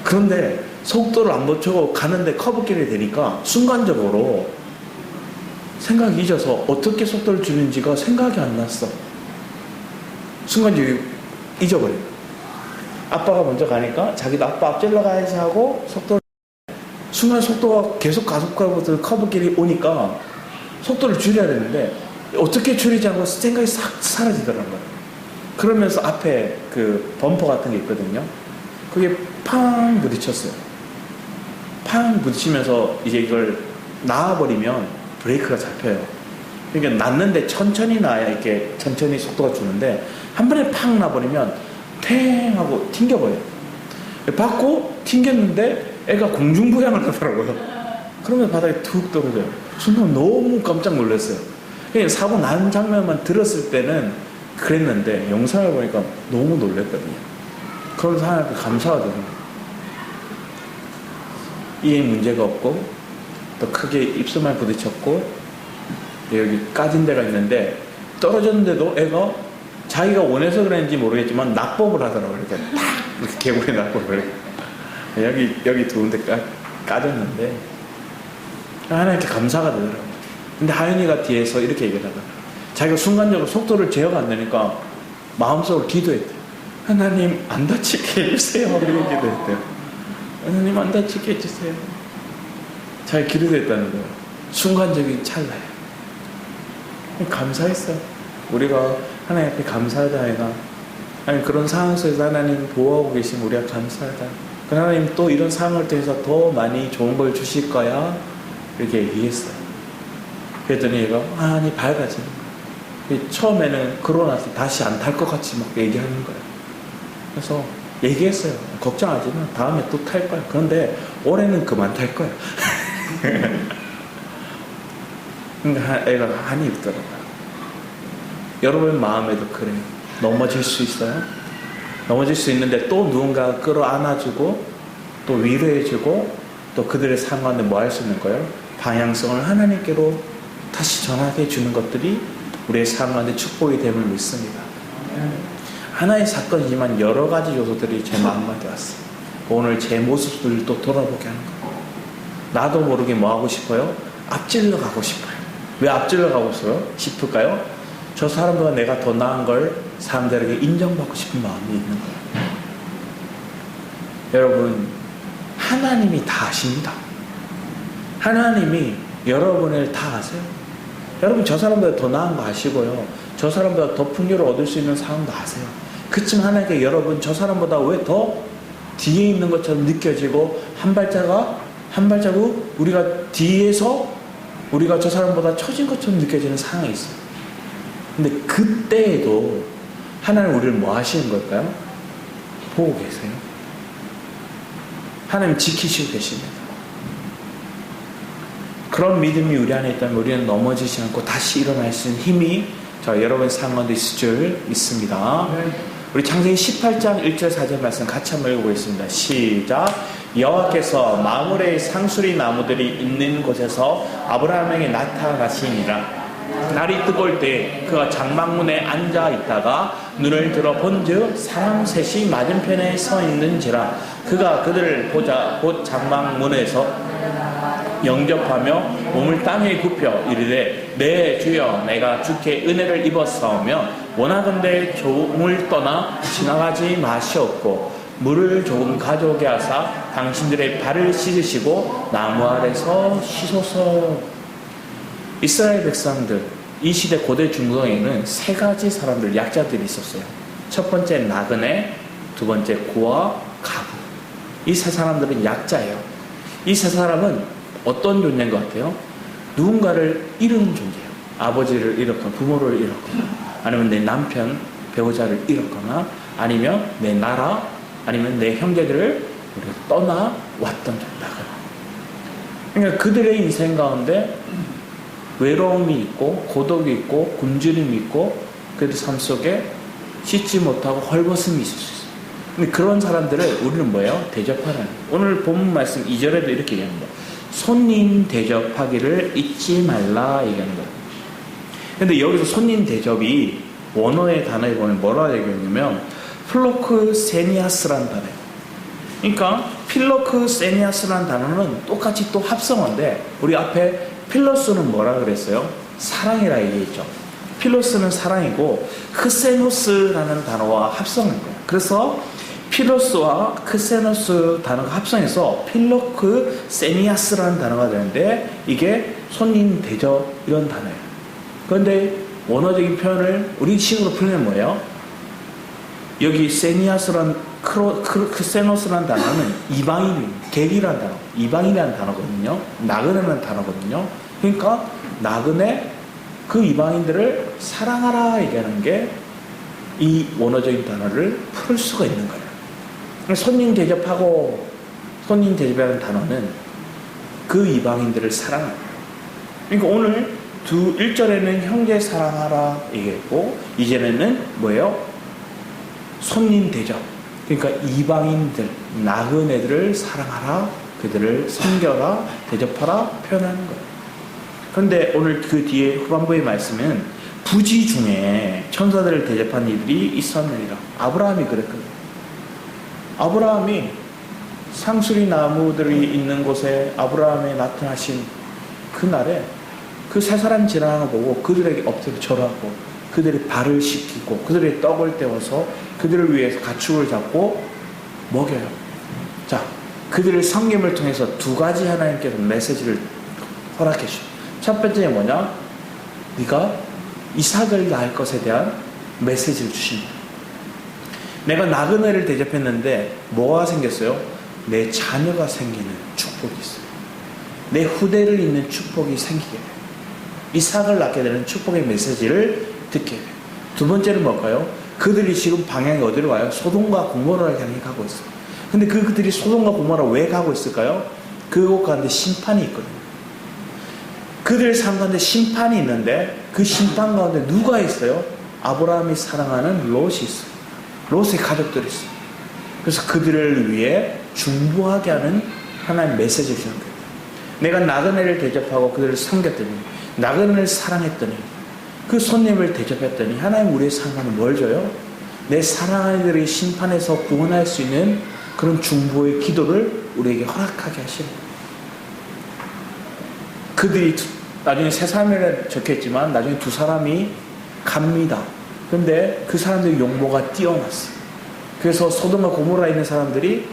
[SPEAKER 1] 그런데 속도를 안 멈추고 가는데 커브길이 되니까 순간적으로 생각이 잊어서 어떻게 속도를 줄이는지가 생각이 안 났어. 순간적으로 잊어버려요. 아빠가 먼저 가니까 자기도 아빠 앞질러 가야지 하고 순간 속도가 계속 가속하고 커브길이 오니까 속도를 줄여야 되는데 어떻게 줄이지 않고 생각이 싹 사라지더라고요. 그러면서 앞에 그 범퍼 같은 게 있거든요. 그게 팡 부딪혔어요. 팡 부딪히면서 이제 이걸 놔버리면 브레이크가 잡혀요. 그러니까 났는데 천천히 나야 이렇게 천천히 속도가 주는데 한 번에 팍 나버리면 탱 하고 튕겨버려요. 받고 튕겼는데 애가 공중부양을 하더라고요. 그러면 바닥에 툭 떨어져요. 순간 너무 깜짝 놀랐어요. 그냥 사고 난 장면만 들었을 때는 그랬는데 영상을 보니까 너무 놀랐거든요. 그런 사람한테 감사하더라고요. 이에 문제가 없고 또 크게 입술만 부딪혔고 여기 까진 데가 있는데 떨어졌는데도 애가 자기가 원해서 그랬는지 모르겠지만 낙법을 하더라고요. 이렇게 탁 이렇게 개구리 낙법을 여기 두 군데 까졌는데 하나님께 감사가 되더라고요. 근데 하윤이가 뒤에서 이렇게 얘기하다가 자기가 순간적으로 속도를 제어가 안 되니까 마음속으로 기도했대요. 하나님 안 다치게 해주세요. 이렇게 기도했대요. 하나님 안 다치게 해주세요. 자기 기도했다는 거예요. 순간적인 찰나예요. 감사했어요. 우리가 하나님 앞에 감사하다 아이가 아니 그런 상황 속에서 하나님 보호하고 계시면 우리가 감사하다. 그 하나님 또 이런 상황을 통해서 더 많이 좋은 걸 주실 거야 이렇게 얘기했어요. 그랬더니 얘가 많이 밝아지는 거예요. 처음에는 그러고 나서 다시 안 탈 것 같이 막 얘기하는 거예요. 그래서 얘기했어요. 걱정하지 마. 다음에 또 탈 거야. 그런데 올해는 그만 탈 거야. 그러니까 애가 한이 있더라고요. 여러분 마음에도 그래요. 넘어질 수 있어요. 넘어질 수 있는데 또 누군가 끌어안아주고 또 위로해주고 또 그들의 상황에 뭐 할 수 있는 거예요? 방향성을 하나님께로 다시 전하게 해주는 것들이 우리의 상황에 축복이 됨을 믿습니다. 하나의 사건이지만 여러 가지 요소들이 제 마음까지 왔어요. 오늘 제 모습들을 또 돌아보게 하는 거예요. 나도 모르게 뭐 하고 싶어요? 앞질러 가고 싶어요. 왜 앞질러 가고 싶을까요? 저 사람보다 내가 더 나은 걸 사람들에게 인정받고 싶은 마음이 있는 거예요. 여러분, 하나님이 다 아십니다. 하나님이 여러분을 다 아세요. 여러분 저 사람보다 더 나은 거 아시고요. 저 사람보다 더 풍요를 얻을 수 있는 상황도 아세요. 그치만 하나님께 여러분 저 사람보다 왜 더 뒤에 있는 것처럼 느껴지고 한 발자국 우리가 뒤에서 우리가 저 사람보다 처진 것처럼 느껴지는 상황이 있어요. 근데 그때에도 하나님 우리를 뭐 하시는 걸까요? 보고 계세요. 하나님 지키시고 계십니다. 그런 믿음이 우리 안에 있다면 우리는 넘어지지 않고 다시 일어날 수 있는 힘이 여러분 상황도 있을 줄 믿습니다. 우리 창세기 18장 1절 4절 말씀 같이 한번 읽어보겠습니다. 시작. 여호와께서 마므레의 상수리 나무들이 있는 곳에서 아브라함에게 나타나시니라. 날이 뜨거울 때 그가 장막문에 앉아 있다가 눈을 들어 본즉 사람 셋이 맞은편에 서 있는지라. 그가 그들을 보자 곧 장막문에서 영접하며 몸을 땅에 굽혀 이르되 내 주여 내가 주께 은혜를 입었사오며 원하건대 조금을 떠나 지나가지 마시옵고 물을 조금 가져오게 하사 당신들의 발을 씻으시고 나무 아래서 쉬소서. 이스라엘 백성들 이 시대 고대 중동에는 세 가지 사람들 약자들이 있었어요. 첫 번째 나그네, 두 번째 고아, 가부. 이 세 사람들은 약자예요. 이 세 사람은 어떤 존재인 것 같아요? 누군가를 잃은 존재예요. 아버지를 잃었거나 부모를 잃었거나 아니면 내 남편, 배우자를 잃었거나 아니면 내 나라 아니면 내 형제들을 우리가 떠나왔던 존재다. 그러니까 그들의 인생 가운데 외로움이 있고 고독이 있고 굶주림이 있고 그래도 삶 속에 씻지 못하고 헐벗음이 있을 수 있어요. 근데 그런 사람들을 우리는 뭐예요? 대접하라는. 오늘 본문 말씀 2절에도 이렇게 얘기합니다. 손님 대접하기를 잊지 말라 얘기하는 거예요. 근데 여기서 손님 대접이 원어의 단어에 보면 뭐라고 얘기하냐면 필로크세니아스라는 단어예요. 그러니까 필로크세니아스라는 단어는 똑같이 또 합성어인데 우리 앞에 필로스는 뭐라 그랬어요? 사랑이라 얘기했죠. 필로스는 사랑이고 크세노스라는 단어와 합성한 거예요. 그래서 필로스와 크세노스 단어가 합성해서 필로크세니아스라는 단어가 되는데 이게 손님 대접 이런 단어예요. 그런데 원어적인 표현을 우리식으로 풀면 뭐예요? 여기 세니아스란 크세노스라는 단어는 이방인, 객이라는 단어, 이방인이라는 단어거든요. 나그네라는 단어거든요. 그러니까 나그네 그 이방인들을 사랑하라 얘기하는 게 이 원어적인 단어를 풀 수가 있는 거예요. 손님 대접하고 손님 대접이라는 단어는 그 이방인들을 사랑하라. 그러니까 오늘 1절에는 형제 사랑하라 얘기했고 2절에는 뭐예요? 손님 대접. 그러니까 이방인들, 나그네들을 사랑하라, 그들을 섬겨라, 대접하라 표현하는 거예요. 그런데 오늘 그 뒤에 후반부의 말씀은 부지 중에 천사들을 대접한 이들이 있었느니라. 아브라함이 그랬거든요. 아브라함이 상수리 나무들이 있는 곳에 아브라함에 나타나신 그날에 그 세 사람 지나가는 거 보고 그들에게 엎드려 절하고 그들의 발을 씻기고 그들의 떡을 떼어서 그들을 위해서 가축을 잡고 먹여요. 자, 그들의 섬김을 통해서 두 가지 하나님께서 메시지를 허락해 주셔요. 첫 번째는 뭐냐? 네가 이삭을 낳을 것에 대한 메시지를 주신다. 내가 나그네를 대접했는데 뭐가 생겼어요? 내 자녀가 생기는 축복이 있어요. 내 후대를 잇는 축복이 생기게 돼요. 이삭을 낳게 되는 축복의 메시지를 듣게 돼요. 두 번째는 뭘까요? 그들이 지금 방향이 어디로 가요? 소돔과 고모라를 향해 가고 있어요. 근데 그들이 소돔과 고모라 왜 가고 있을까요? 그곳 가운데 심판이 있거든요. 그들 삶 가운데 심판이 있는데 그 심판 가운데 누가 있어요? 아브라함이 사랑하는 롯이 있어요. 롯의 가족들이 있어요. 그래서 그들을 위해 중보하게 하는 하나님의 메시지를 주는 거예요. 내가 나그네를 대접하고 그들을 섬겼더니 나그네를 사랑했더니 그 손님을 대접했더니 하나님 우리의 삶 가운데 뭘 줘요? 내 사랑하는 이들의 심판에서 구원할 수 있는 그런 중보의 기도를 우리에게 허락하게 하시는 거예요. 그들이 나중에 세 사람이라 적혀있지만 나중에 두 사람이 갑니다. 근데 그 사람들의 용모가 뛰어났어요. 그래서 소돔과 고모라에 있는 사람들이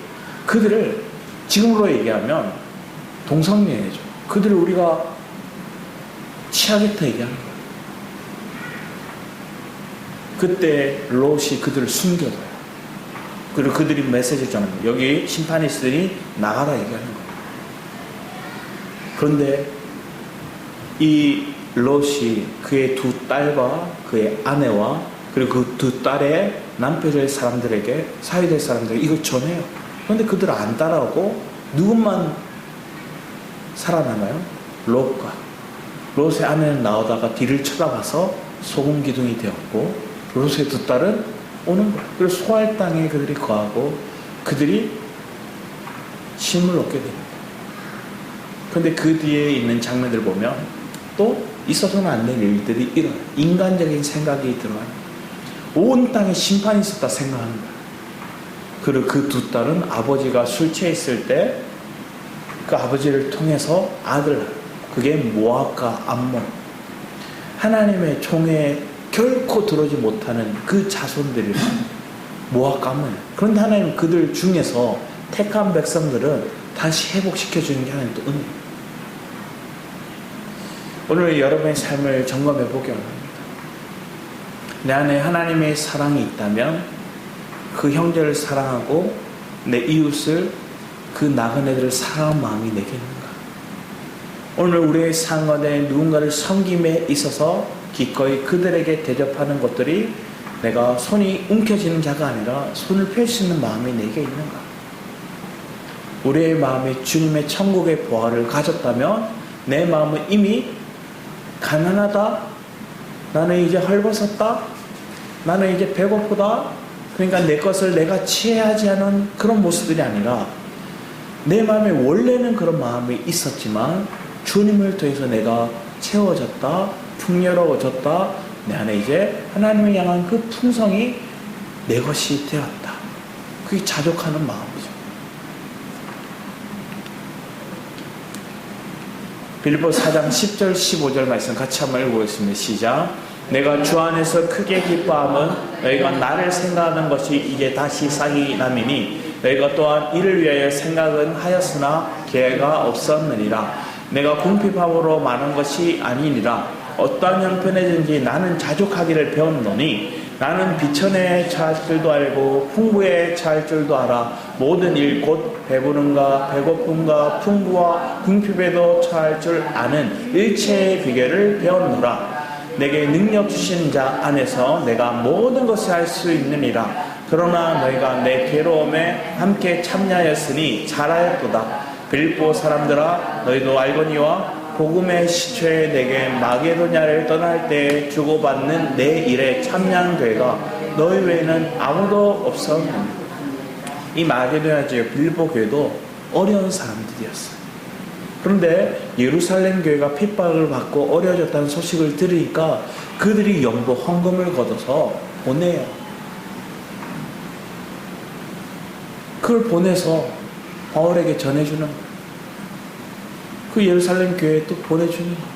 [SPEAKER 1] 그들을 지금으로 얘기하면 동성애죠. 그들을 우리가 취하겠다 얘기하는 거예요. 그때 롯이 그들을 숨겨둬요. 그리고 그들이 메시지를 전하는 거예요. 여기 심판이 있으니 나가라 얘기하는 거예요. 그런데 이 롯이 그의 두 딸과 그의 아내와 그리고 그 두 딸의 남편의 사람들에게 사회될 사람들에게 이걸 전해요. 그런데 그들은 안 따라오고 누구만 살아남아요? 롯과 롯의 아내는 나오다가 뒤를 쳐다봐서 소금 기둥이 되었고 롯의 두 딸은 오는 거예요. 그래서 소알 땅에 그들이 거하고 그들이 쉼을 얻게 됩니다. 그런데 그 뒤에 있는 장면들을 보면 또 있어서는 안 될 일들이 일어나요. 인간적인 생각이 들어가요. 온 땅에 심판이 있었다 생각하는 거예요. 그리고 그 두 딸은 아버지가 술 취해 있을 때 그 아버지를 통해서 아들, 그게 모압과 암몬, 하나님의 총에 결코 들어오지 못하는 그 자손들이 모압과 암몬. 그런데 하나님 그들 중에서 택한 백성들은 다시 회복시켜주는 게 하나님 또 은혜예요. 오늘 여러분의 삶을 점검해 보기 원합니다. 내 안에 하나님의 사랑이 있다면 그 형제를 사랑하고 내 이웃을 그 나그네들을 사랑하는 마음이 내게 있는가? 오늘 우리의 삶 가운데 누군가를 섬김에 있어서 기꺼이 그들에게 대접하는 것들이 내가 손이 움켜쥐는 자가 아니라 손을 펼 수 있는 마음이 내게 있는가? 우리의 마음이 주님의 천국의 보화를 가졌다면 내 마음은 이미 가난하다, 나는 이제 헐벗었다, 나는 이제 배고프다, 그러니까 내 것을 내가 취해야지 하는 그런 모습들이 아니라 내 마음에 원래는 그런 마음이 있었지만 주님을 통해서 내가 채워졌다, 풍요로워졌다, 내 안에 이제 하나님을 향한 그 풍성이 내 것이 되었다. 그게 자족하는 마음이죠. 빌립보서 4장 10절 15절 말씀 같이 한번 읽어보겠습니다. 시작. 내가 주 안에서 크게 기뻐함은 너희가 나를 생각하는 것이 이제 다시 싹이 남이니 너희가 또한 이를 위하여 생각은 하였으나 기회가 없었느니라. 내가 궁핍함으로 많은 것이 아니니라. 어떠한 형편에든지 나는 자족하기를 배웠노니 나는 비천에 처할 줄도 알고 풍부에 처할 줄도 알아. 모든 일 곧 배부름과 배고픔과 풍부와 궁핍에도 처할 줄 아는 일체의 비결을 배웠노라. 내게 능력 주신 자 안에서 내가 모든 것을 할 수 있느니라. 그러나 너희가 내 괴로움에 함께 참여하였으니 잘하였도다. 빌립보 사람들아, 너희도 알거니와 복음의 시초에 내게 마게도냐를 떠날 때 주고받는 내 일에 참여한 교회가 너희 외에는 아무도 없었느니라. 이 마게도냐 지역 빌립보 교회도 어려운 사람들이었어요. 그런데 예루살렘 교회가 핍박을 받고 어려워졌다는 소식을 들으니까 그들이 영도 헌금을 걷어서 보내요. 그걸 보내서 바울에게 전해주는 거예요. 그 예루살렘 교회에 또 보내주는 거예요.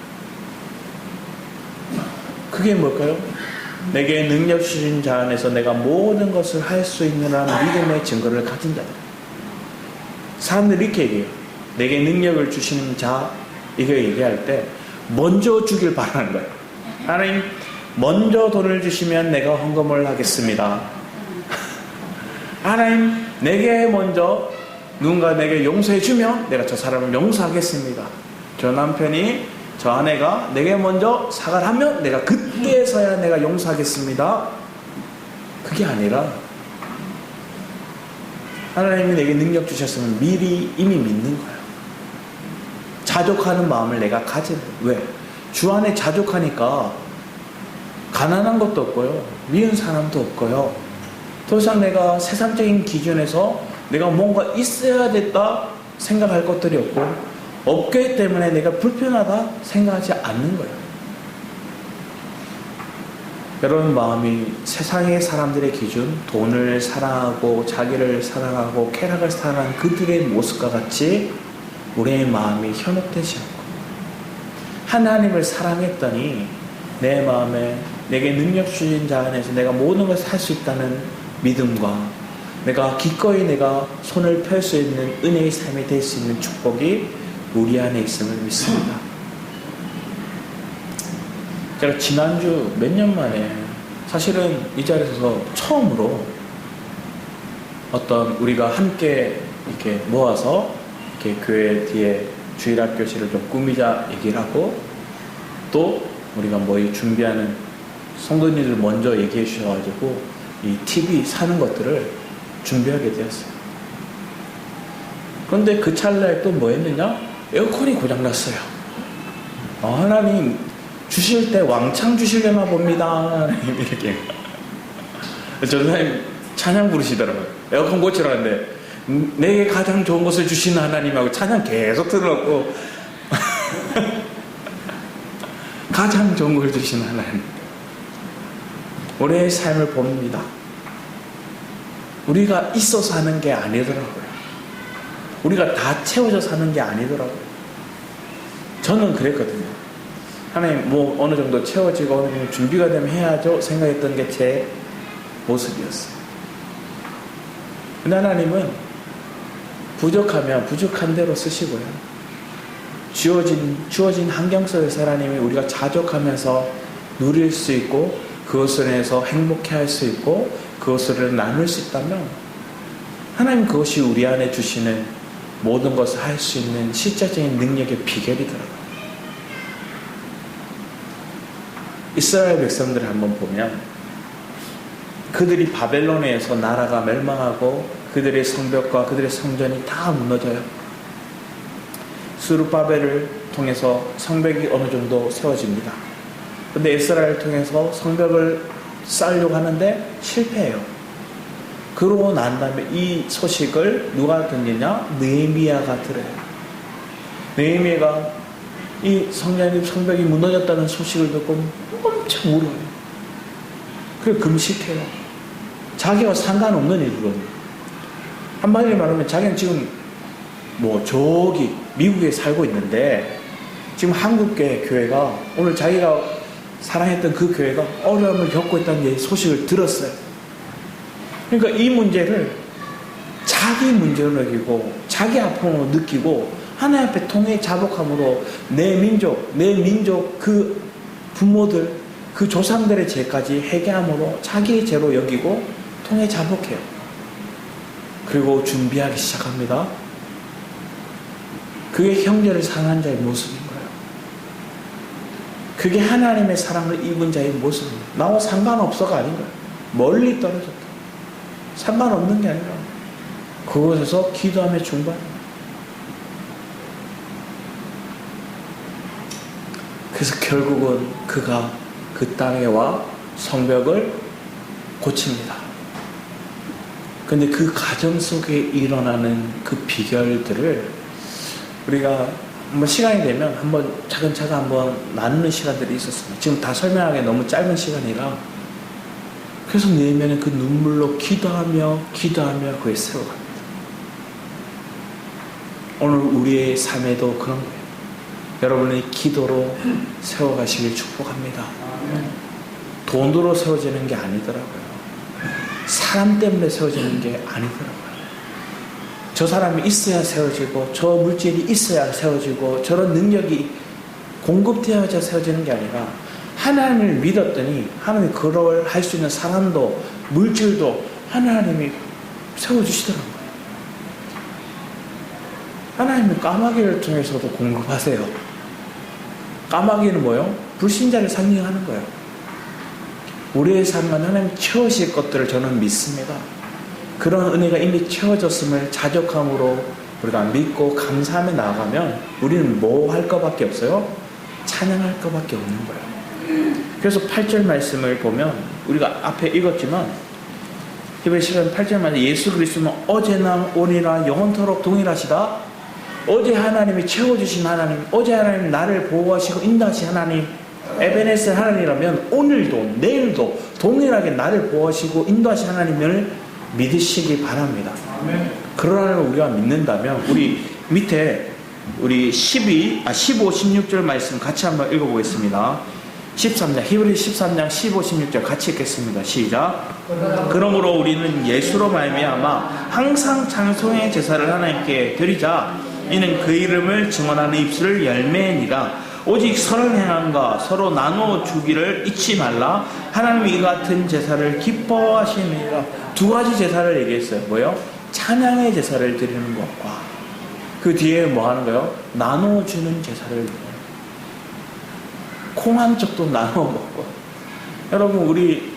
[SPEAKER 1] 그게 뭘까요? 내게 능력 주신 자 안에서 내가 모든 것을 할 수 있느라는 믿음의 증거를 가진 자들. 사람들이 이렇게 얘기해요. 내게 능력을 주시는 자, 이거 얘기할 때 먼저 주길 바라는 거예요. 하나님, 먼저 돈을 주시면 내가 헌금을 하겠습니다. 하나님, 내게 먼저 누군가 내게 용서해 주면 내가 저 사람을 용서하겠습니다. 저 남편이, 저 아내가 내게 먼저 사과를 하면 내가 그때서야 내가 용서하겠습니다. 그게 아니라 하나님이 내게 능력 주셨으면 미리 이미 믿는 거예요. 자족하는 마음을 내가 가진. 왜? 주 안에 자족하니까 가난한 것도 없고요, 미운 사람도 없고요, 더 이상 내가 세상적인 기준에서 내가 뭔가 있어야 됐다 생각할 것들이 없고, 없기 때문에 내가 불편하다 생각하지 않는 거예요. 여러분 마음이 세상의 사람들의 기준, 돈을 사랑하고 자기를 사랑하고 쾌락을 사랑하는 그들의 모습과 같이 우리의 마음이 현혹되지 않고 하나님을 사랑했더니 내 마음에 내게 능력 주신 자 안에서 내가 모든 것을 할 수 있다는 믿음과 내가 기꺼이 내가 손을 펼 수 있는 은혜의 삶이 될 수 있는 축복이 우리 안에 있음을 믿습니다. 제가 지난주 몇 년 만에 사실은 이 자리에서 처음으로 어떤 우리가 함께 이렇게 모아서 이렇게 교회 뒤에 주일학교실을 좀 꾸미자 얘기를 하고, 또 우리가 뭐 준비하는 성도님들 먼저 얘기해 주셔가지고 이 TV 사는 것들을 준비하게 되었어요. 그런데 그 찰나에 또 뭐 했느냐? 에어컨이 고장났어요. 하나님 주실 때 왕창 주시려나 봅니다. 이렇게. 전사님 찬양 부르시더라고요. 에어컨 고치라는데 내게 가장 좋은 것을 주시는 하나님하고 찬양 계속 들었고 가장 좋은 걸 주시는 하나님. 우리의 삶을 봅니다. 우리가 있어서 하는 게 아니더라고요. 우리가 다 채워져 사는 게 아니더라고요. 저는 그랬거든요. 하나님 뭐 어느 정도 채워지고 어느 정도 준비가 되면 해야죠 생각했던 게 제 모습이었어요. 근데 하나님은 부족하면 부족한 대로 쓰시고요, 주어진 환경 속에서 하나님이 우리가 자족하면서 누릴 수 있고 그것을 해서 행복해 할 수 있고 그것을 나눌 수 있다면 하나님 그것이 우리 안에 주시는 모든 것을 할 수 있는 실제적인 능력의 비결이더라고요. 이스라엘 백성들을 한번 보면 그들이 바벨론에서 나라가 멸망하고 그들의 성벽과 그들의 성전이 다 무너져요. 스룹바벨을 통해서 성벽이 어느 정도 세워집니다. 그런데 이스라엘을 통해서 성벽을 쌓으려고 하는데 실패해요. 그러고 난 다음에 이 소식을 누가 듣느냐? 느헤미야가 들어요. 느헤미야가 이 성벽이 무너졌다는 소식을 듣고 엄청 울어요. 그래서 금식해요. 자기와 상관없는 일이거든요. 한마디로 말하면 자기는 지금 뭐 저기 미국에 살고 있는데 지금 한국계 교회가 오늘 자기가 사랑했던 그 교회가 어려움을 겪고 있다는 소식을 들었어요. 그러니까 이 문제를 자기 문제로 여기고 자기 아픔으로 느끼고 하나님 앞에 통해 자복함으로 내 민족 그 부모들 그 조상들의 죄까지 회개함으로 자기의 죄로 여기고 통에 자복해요. 그리고 준비하기 시작합니다. 그게 형제를 사랑하는 자의 모습인 거예요. 그게 하나님의 사랑을 입은 자의 모습입니다. 나와 상관없어가 아닌 거예요. 멀리 떨어졌다. 상관없는 게 아니라 그곳에서 기도하며 중보합니다. 그래서 결국은 그가 그 땅에 와 성벽을 고칩니다. 근데 그 가정 속에 일어나는 그 비결들을 우리가 한번 시간이 되면 한번 차근차근 한번 나누는 시간들이 있었습니다. 지금 다 설명하기 너무 짧은 시간이라. 그래서 내면은 그 눈물로 기도하며 그에 세워갑니다. 오늘 우리의 삶에도 그런 거예요. 여러분의 기도로 세워가시길 축복합니다. 돈으로 세워지는 게 아니더라고요. 사람 때문에 세워지는 게 아니더라고요. 저 사람이 있어야 세워지고 저 물질이 있어야 세워지고 저런 능력이 공급되어야 세워지는 게 아니라 하나님을 믿었더니 하나님이 그걸 할 수 있는 사람도 물질도 하나님이 세워주시더라고요. 하나님은 까마귀를 통해서도 공급하세요. 까마귀는 뭐예요? 불신자를 상징하는 거예요. 우리의 삶은 하나님 채우실 것들을 저는 믿습니다. 그런 은혜가 이미 채워졌음을 자족함으로 우리가 믿고 감사하며 나아가면 우리는 뭐 할 것밖에 없어요? 찬양할 것밖에 없는 거예요. 그래서 8절 말씀을 보면 우리가 앞에 읽었지만 히브리서 8절 말씀 예수 그리스도는 어제나 오늘이나 영원토록 동일하시다. 어제 하나님이 채워주신 하나님, 어제 하나님 나를 보호하시고 인도하신 하나님, 에베네셀 하나님이라면 오늘도 내일도 동일하게 나를 보호하시고 인도하신 하나님을 믿으시기 바랍니다. 그런 하나님을 우리가 믿는다면 우리 밑에 우리 15, 16절 말씀 같이 한번 읽어보겠습니다. 13장 히브리 13장 15, 16절 같이 읽겠습니다. 시작. 그러므로 우리는 예수로 말미암아 항상 찬송의 제사를 하나님께 드리자. 이는 그 이름을 증언하는 입술을 열매니라. 오직 선을 행함과 서로 나누어 주기를 잊지 말라. 하나님이 이 같은 제사를 기뻐하시느니라. 두 가지 제사를 얘기했어요. 뭐요? 찬양의 제사를 드리는 것과 그 뒤에 뭐 하는 거예요? 나누어 주는 제사를 드려요. 콩 한 쪽도 나누어 먹고. 여러분 우리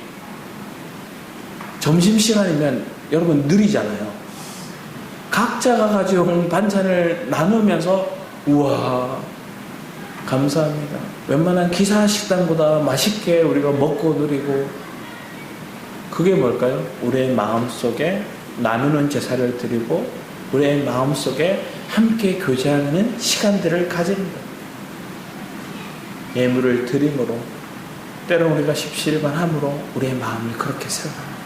[SPEAKER 1] 점심시간이면 여러분 느리잖아요. 각자가 가져온 반찬을 나누면서 우와 감사합니다. 웬만한 기사 식당보다 맛있게 우리가 먹고 누리고 그게 뭘까요? 우리의 마음속에 나누는 제사를 드리고 우리의 마음속에 함께 교제하는 시간들을 가지는 거예요. 예물을 드림으로 때로 우리가 십시일반함으로 우리의 마음을 그렇게 세워갑니다.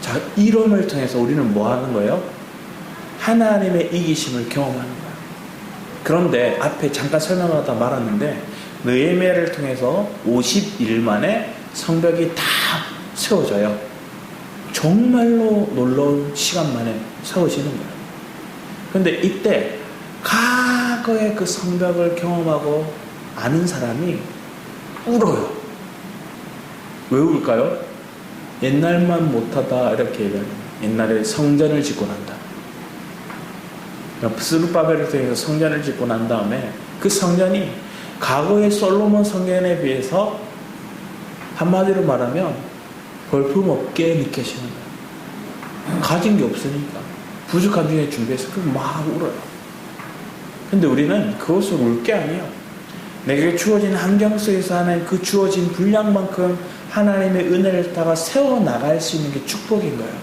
[SPEAKER 1] 자, 이론을 통해서 우리는 뭐 하는 거예요? 하나님의 이기심을 경험하는 거예요. 그런데 앞에 잠깐 설명하다 말았는데 느헤미야를 통해서 50일 만에 성벽이 다 세워져요. 정말로 놀라운 시간 만에 세워지는 거예요. 그런데 이때 과거의 그 성벽을 경험하고 아는 사람이 울어요. 왜 울까요? 옛날만 못하다 이렇게 얘기하는 거예요. 옛날에 성전을 짓고 난다. 스룹바벨을 통해서 성전을 짓고 난 다음에 그 성전이 과거의 솔로몬 성전에 비해서 한마디로 말하면 볼품없게 느껴지는 거예요. 가진 게 없으니까 부족한 중에 준비해서 막 울어요. 근데 우리는 그것을 울 게 아니에요. 내게 주어진 환경 속에서 하는 그 주어진 분량만큼 하나님의 은혜를 따라 세워나갈 수 있는 게 축복인 거예요.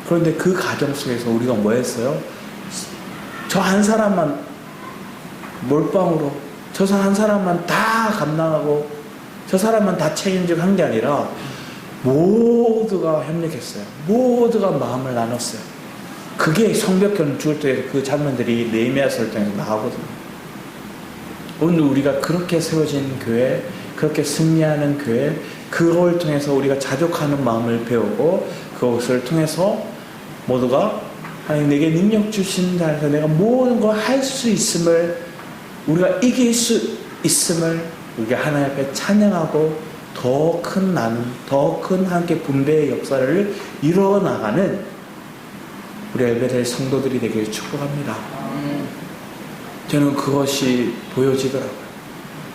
[SPEAKER 1] 그런데 그 과정 속에서 우리가 뭐 했어요? 저 한 사람만 몰빵으로 저 한 사람만 다 감당하고 저 사람만 다 책임지고 한 게 아니라 모두가 협력했어요. 모두가 마음을 나눴어요. 그게 성벽 죽을 때 그 장면들이 느헤미야서를 통해서 나오거든요. 오늘 우리가 그렇게 세워진 교회, 그렇게 승리하는 교회, 그걸 통해서 우리가 자족하는 마음을 배우고 그것을 통해서 모두가 하나님 내게 능력 주신 자에서 내가 모든 걸 할 수 있음을 우리가 이길 수 있음을 우리가 하나님 앞에 찬양하고 더 큰 나눔, 더 큰 함께 분배의 역사를 이루어 나가는 우리 엘베델 성도들이 되기를 축복합니다. 저는 그것이 보여지더라고요.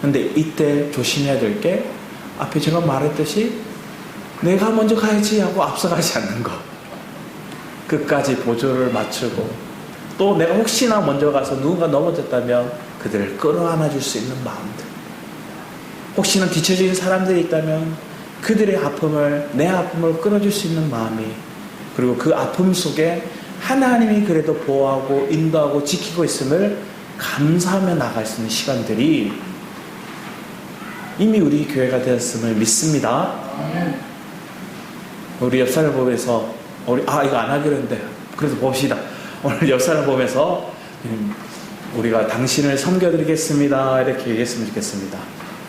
[SPEAKER 1] 근데 이때 조심해야 될 게 앞에 제가 말했듯이 내가 먼저 가야지 하고 앞서가지 않는 것. 끝까지 보조를 맞추고 또 내가 혹시나 먼저 가서 누군가 넘어졌다면 그들을 끌어안아 줄 수 있는 마음들. 혹시나 뒤처진 사람들이 있다면 그들의 아픔을, 내 아픔을 끌어줄 수 있는 마음이, 그리고 그 아픔 속에 하나님이 그래도 보호하고 인도하고 지키고 있음을 감사하며 나갈 수 있는 시간들이 이미 우리 교회가 되었음을 믿습니다. 우리 옆 사람을 보면서 이거 안 하기로 했는데 그래도 봅시다. 오늘 옆 사람을 보면서 우리가 당신을 섬겨드리겠습니다 이렇게 얘기했으면 좋겠습니다.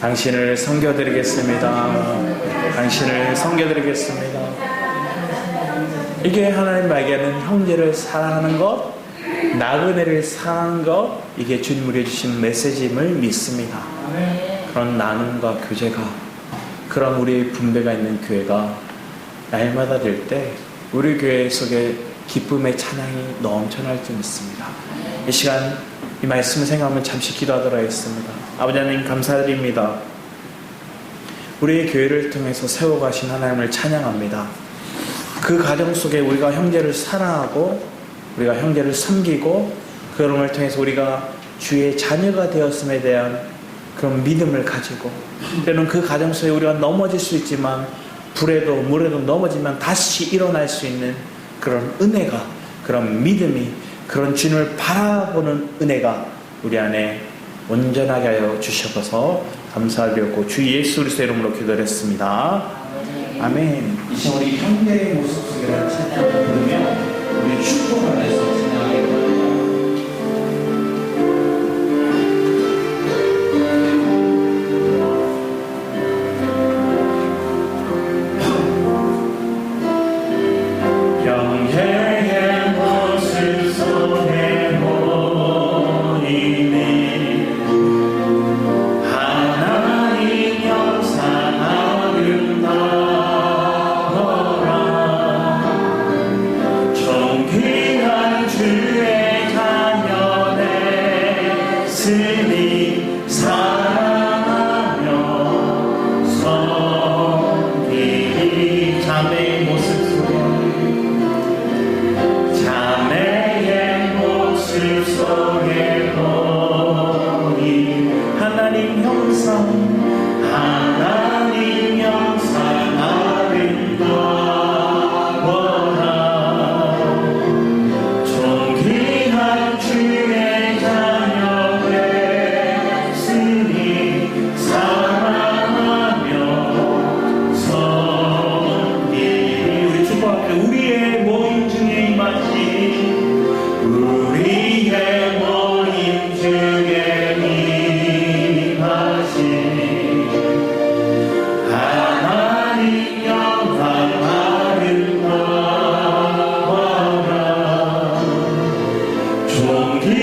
[SPEAKER 1] 당신을 섬겨드리겠습니다. 당신을 섬겨드리겠습니다. 이게 하나님 말하는 형제를 사랑하는 것, 나그네를 사랑하는 것, 이게 주님 우리에게 주신 메시지임을 믿습니다. 그런 나눔과 교제가, 그런 우리의 분배가 있는 교회가 날마다 될 때 우리 교회 속에 기쁨의 찬양이 넘쳐날 줄 믿습니다. 이 시간 이 말씀을 생각하면 잠시 기도하도록 하겠습니다. 아버지 하나님 감사드립니다. 우리의 교회를 통해서 세워가신 하나님을 찬양합니다. 그 가정 속에 우리가 형제를 사랑하고 우리가 형제를 섬기고 그럼을 통해서 우리가 주의 자녀가 되었음에 대한 그런 믿음을 가지고, 때로는 그 가정 속에 우리가 넘어질 수 있지만 불에도 물에도 넘어지면 다시 일어날 수 있는 그런 은혜가, 그런 믿음이, 그런 주님을 바라보는 은혜가 우리 안에 온전하게 하여 주셔서 감사드렸고 주 예수 그리스도의 이름으로 기도했습니다. 아멘. 이 시간 우리 형제의 모습 속에 찬양을 부르며 우리 축복 안에서 찬양하게 됩니다.
[SPEAKER 2] 사랑하며 섬기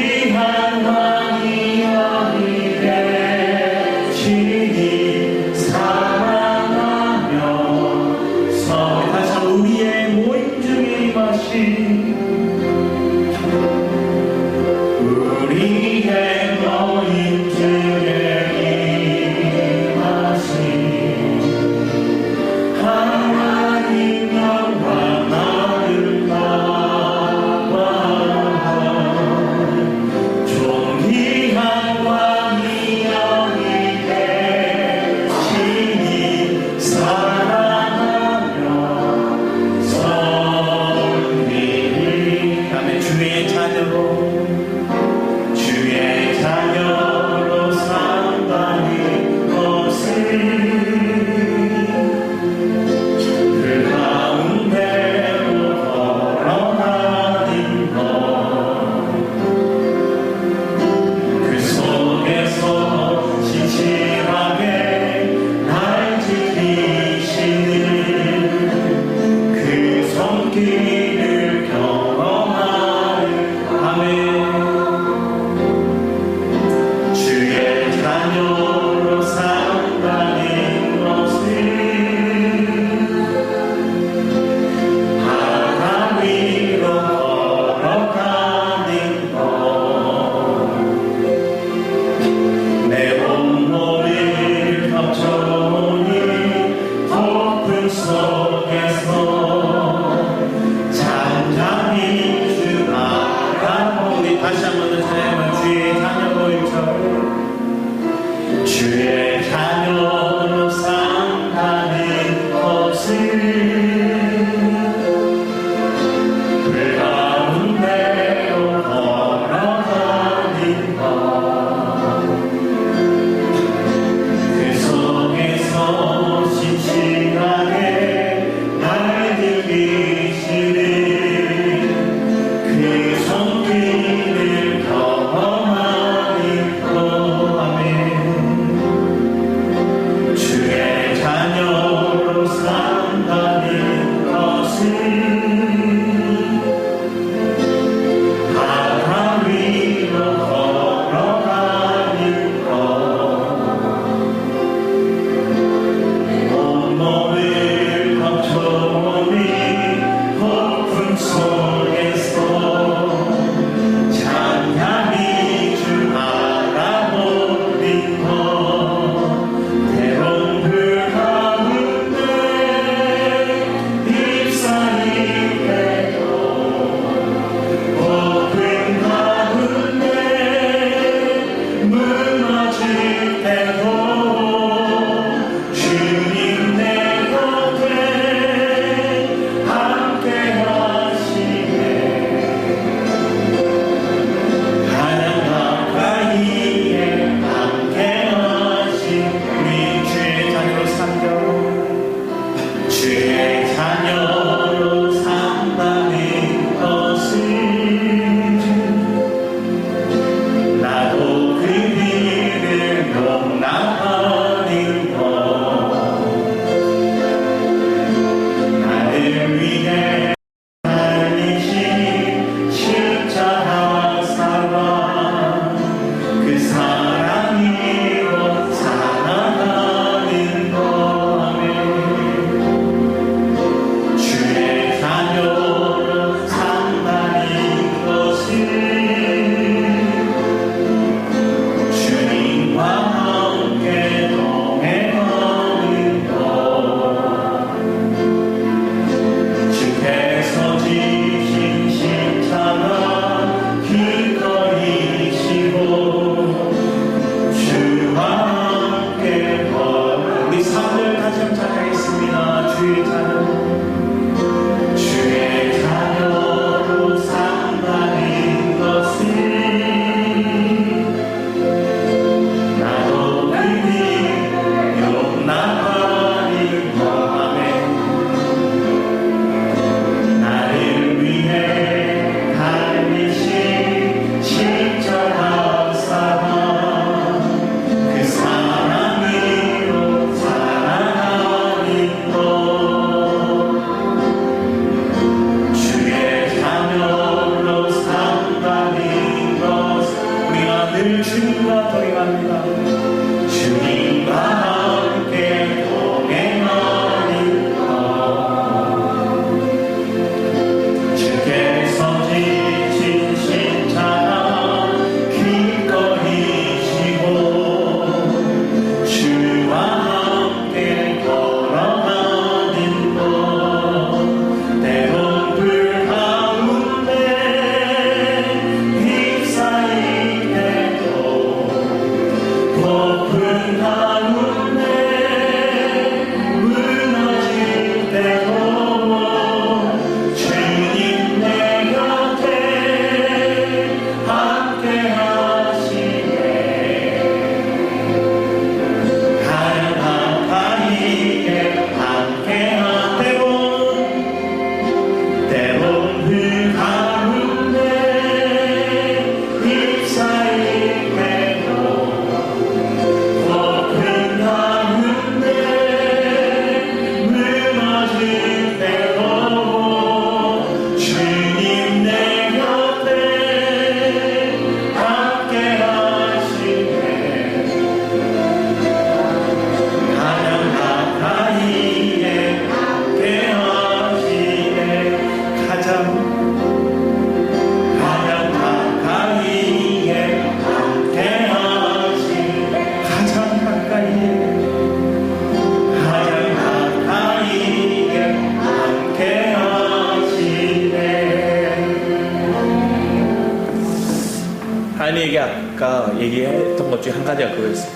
[SPEAKER 1] 하인이에게 아까 얘기했던 것 중에 한 가지가 그거였어.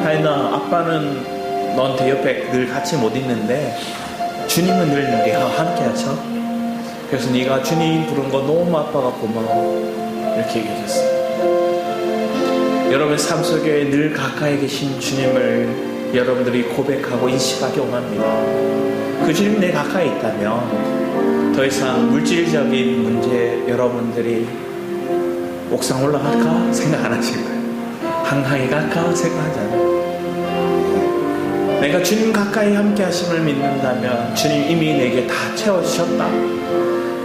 [SPEAKER 1] 하인아, 아빠는 너한테 옆에 늘 같이 못 있는데 주님은 늘 네가 함께 하셔. 그래서 네가 주님 부른 거 너무 아빠가 고마워. 이렇게 얘기해줬어. 여러분 삶 속에 늘 가까이 계신 주님을 여러분들이 고백하고 인식하기 원합니다. 그 주님 내 가까이 있다면 더 이상 물질적인 문제 여러분들이 옥상 올라갈까 생각 안 하실 거예요. 한강에 갈까 생각하지 않아요. 내가 주님 가까이 함께 하심을 믿는다면 주님 이미 내게 다 채워주셨다.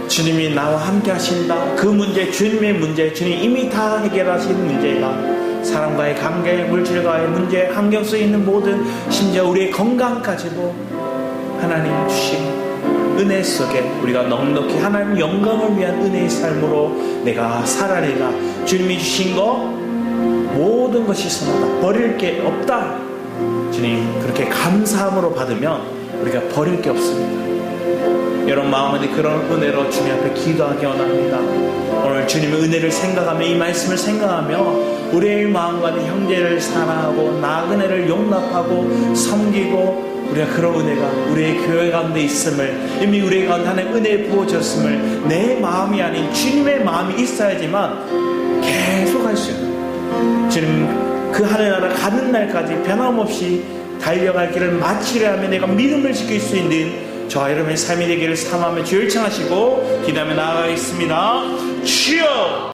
[SPEAKER 1] 주님이 나와 함께 하신다. 그 문제, 주님의 문제, 주님 이미 다 해결하신 문제다. 사람과의 관계, 물질과의 문제, 환경 속에 있는 모든, 심지어 우리의 건강까지도 하나님 주신 은혜 속에 우리가 넉넉히 하나님 영광을 위한 은혜의 삶으로 내가 살아내가 주님이 주신 거 모든 것이 선하다. 버릴 게 없다. 주님 그렇게 감사함으로 받으면 우리가 버릴 게 없습니다. 여러분 마음에 그런 은혜로 주님 앞에 기도하기 원합니다. 오늘 주님의 은혜를 생각하며 이 말씀을 생각하며 우리의 마음과 내 형제를 사랑하고 나그네를 용납하고 섬기고 우리가 그런 은혜가 우리의 교회 가운데 있음을 이미 우리 가운데 하나님 은혜 부어졌음을 내 마음이 아닌 주님의 마음이 있어야지만 계속 할 수 있는 주님 그 하늘나라 가는 날까지 변함없이 달려갈 길을 마치려 하며 내가 믿음을 지킬 수 있는 저와 여러분의 삶이 되기를 사모하며 주여 요청하시고 기도하며 나아가겠습니다. 주여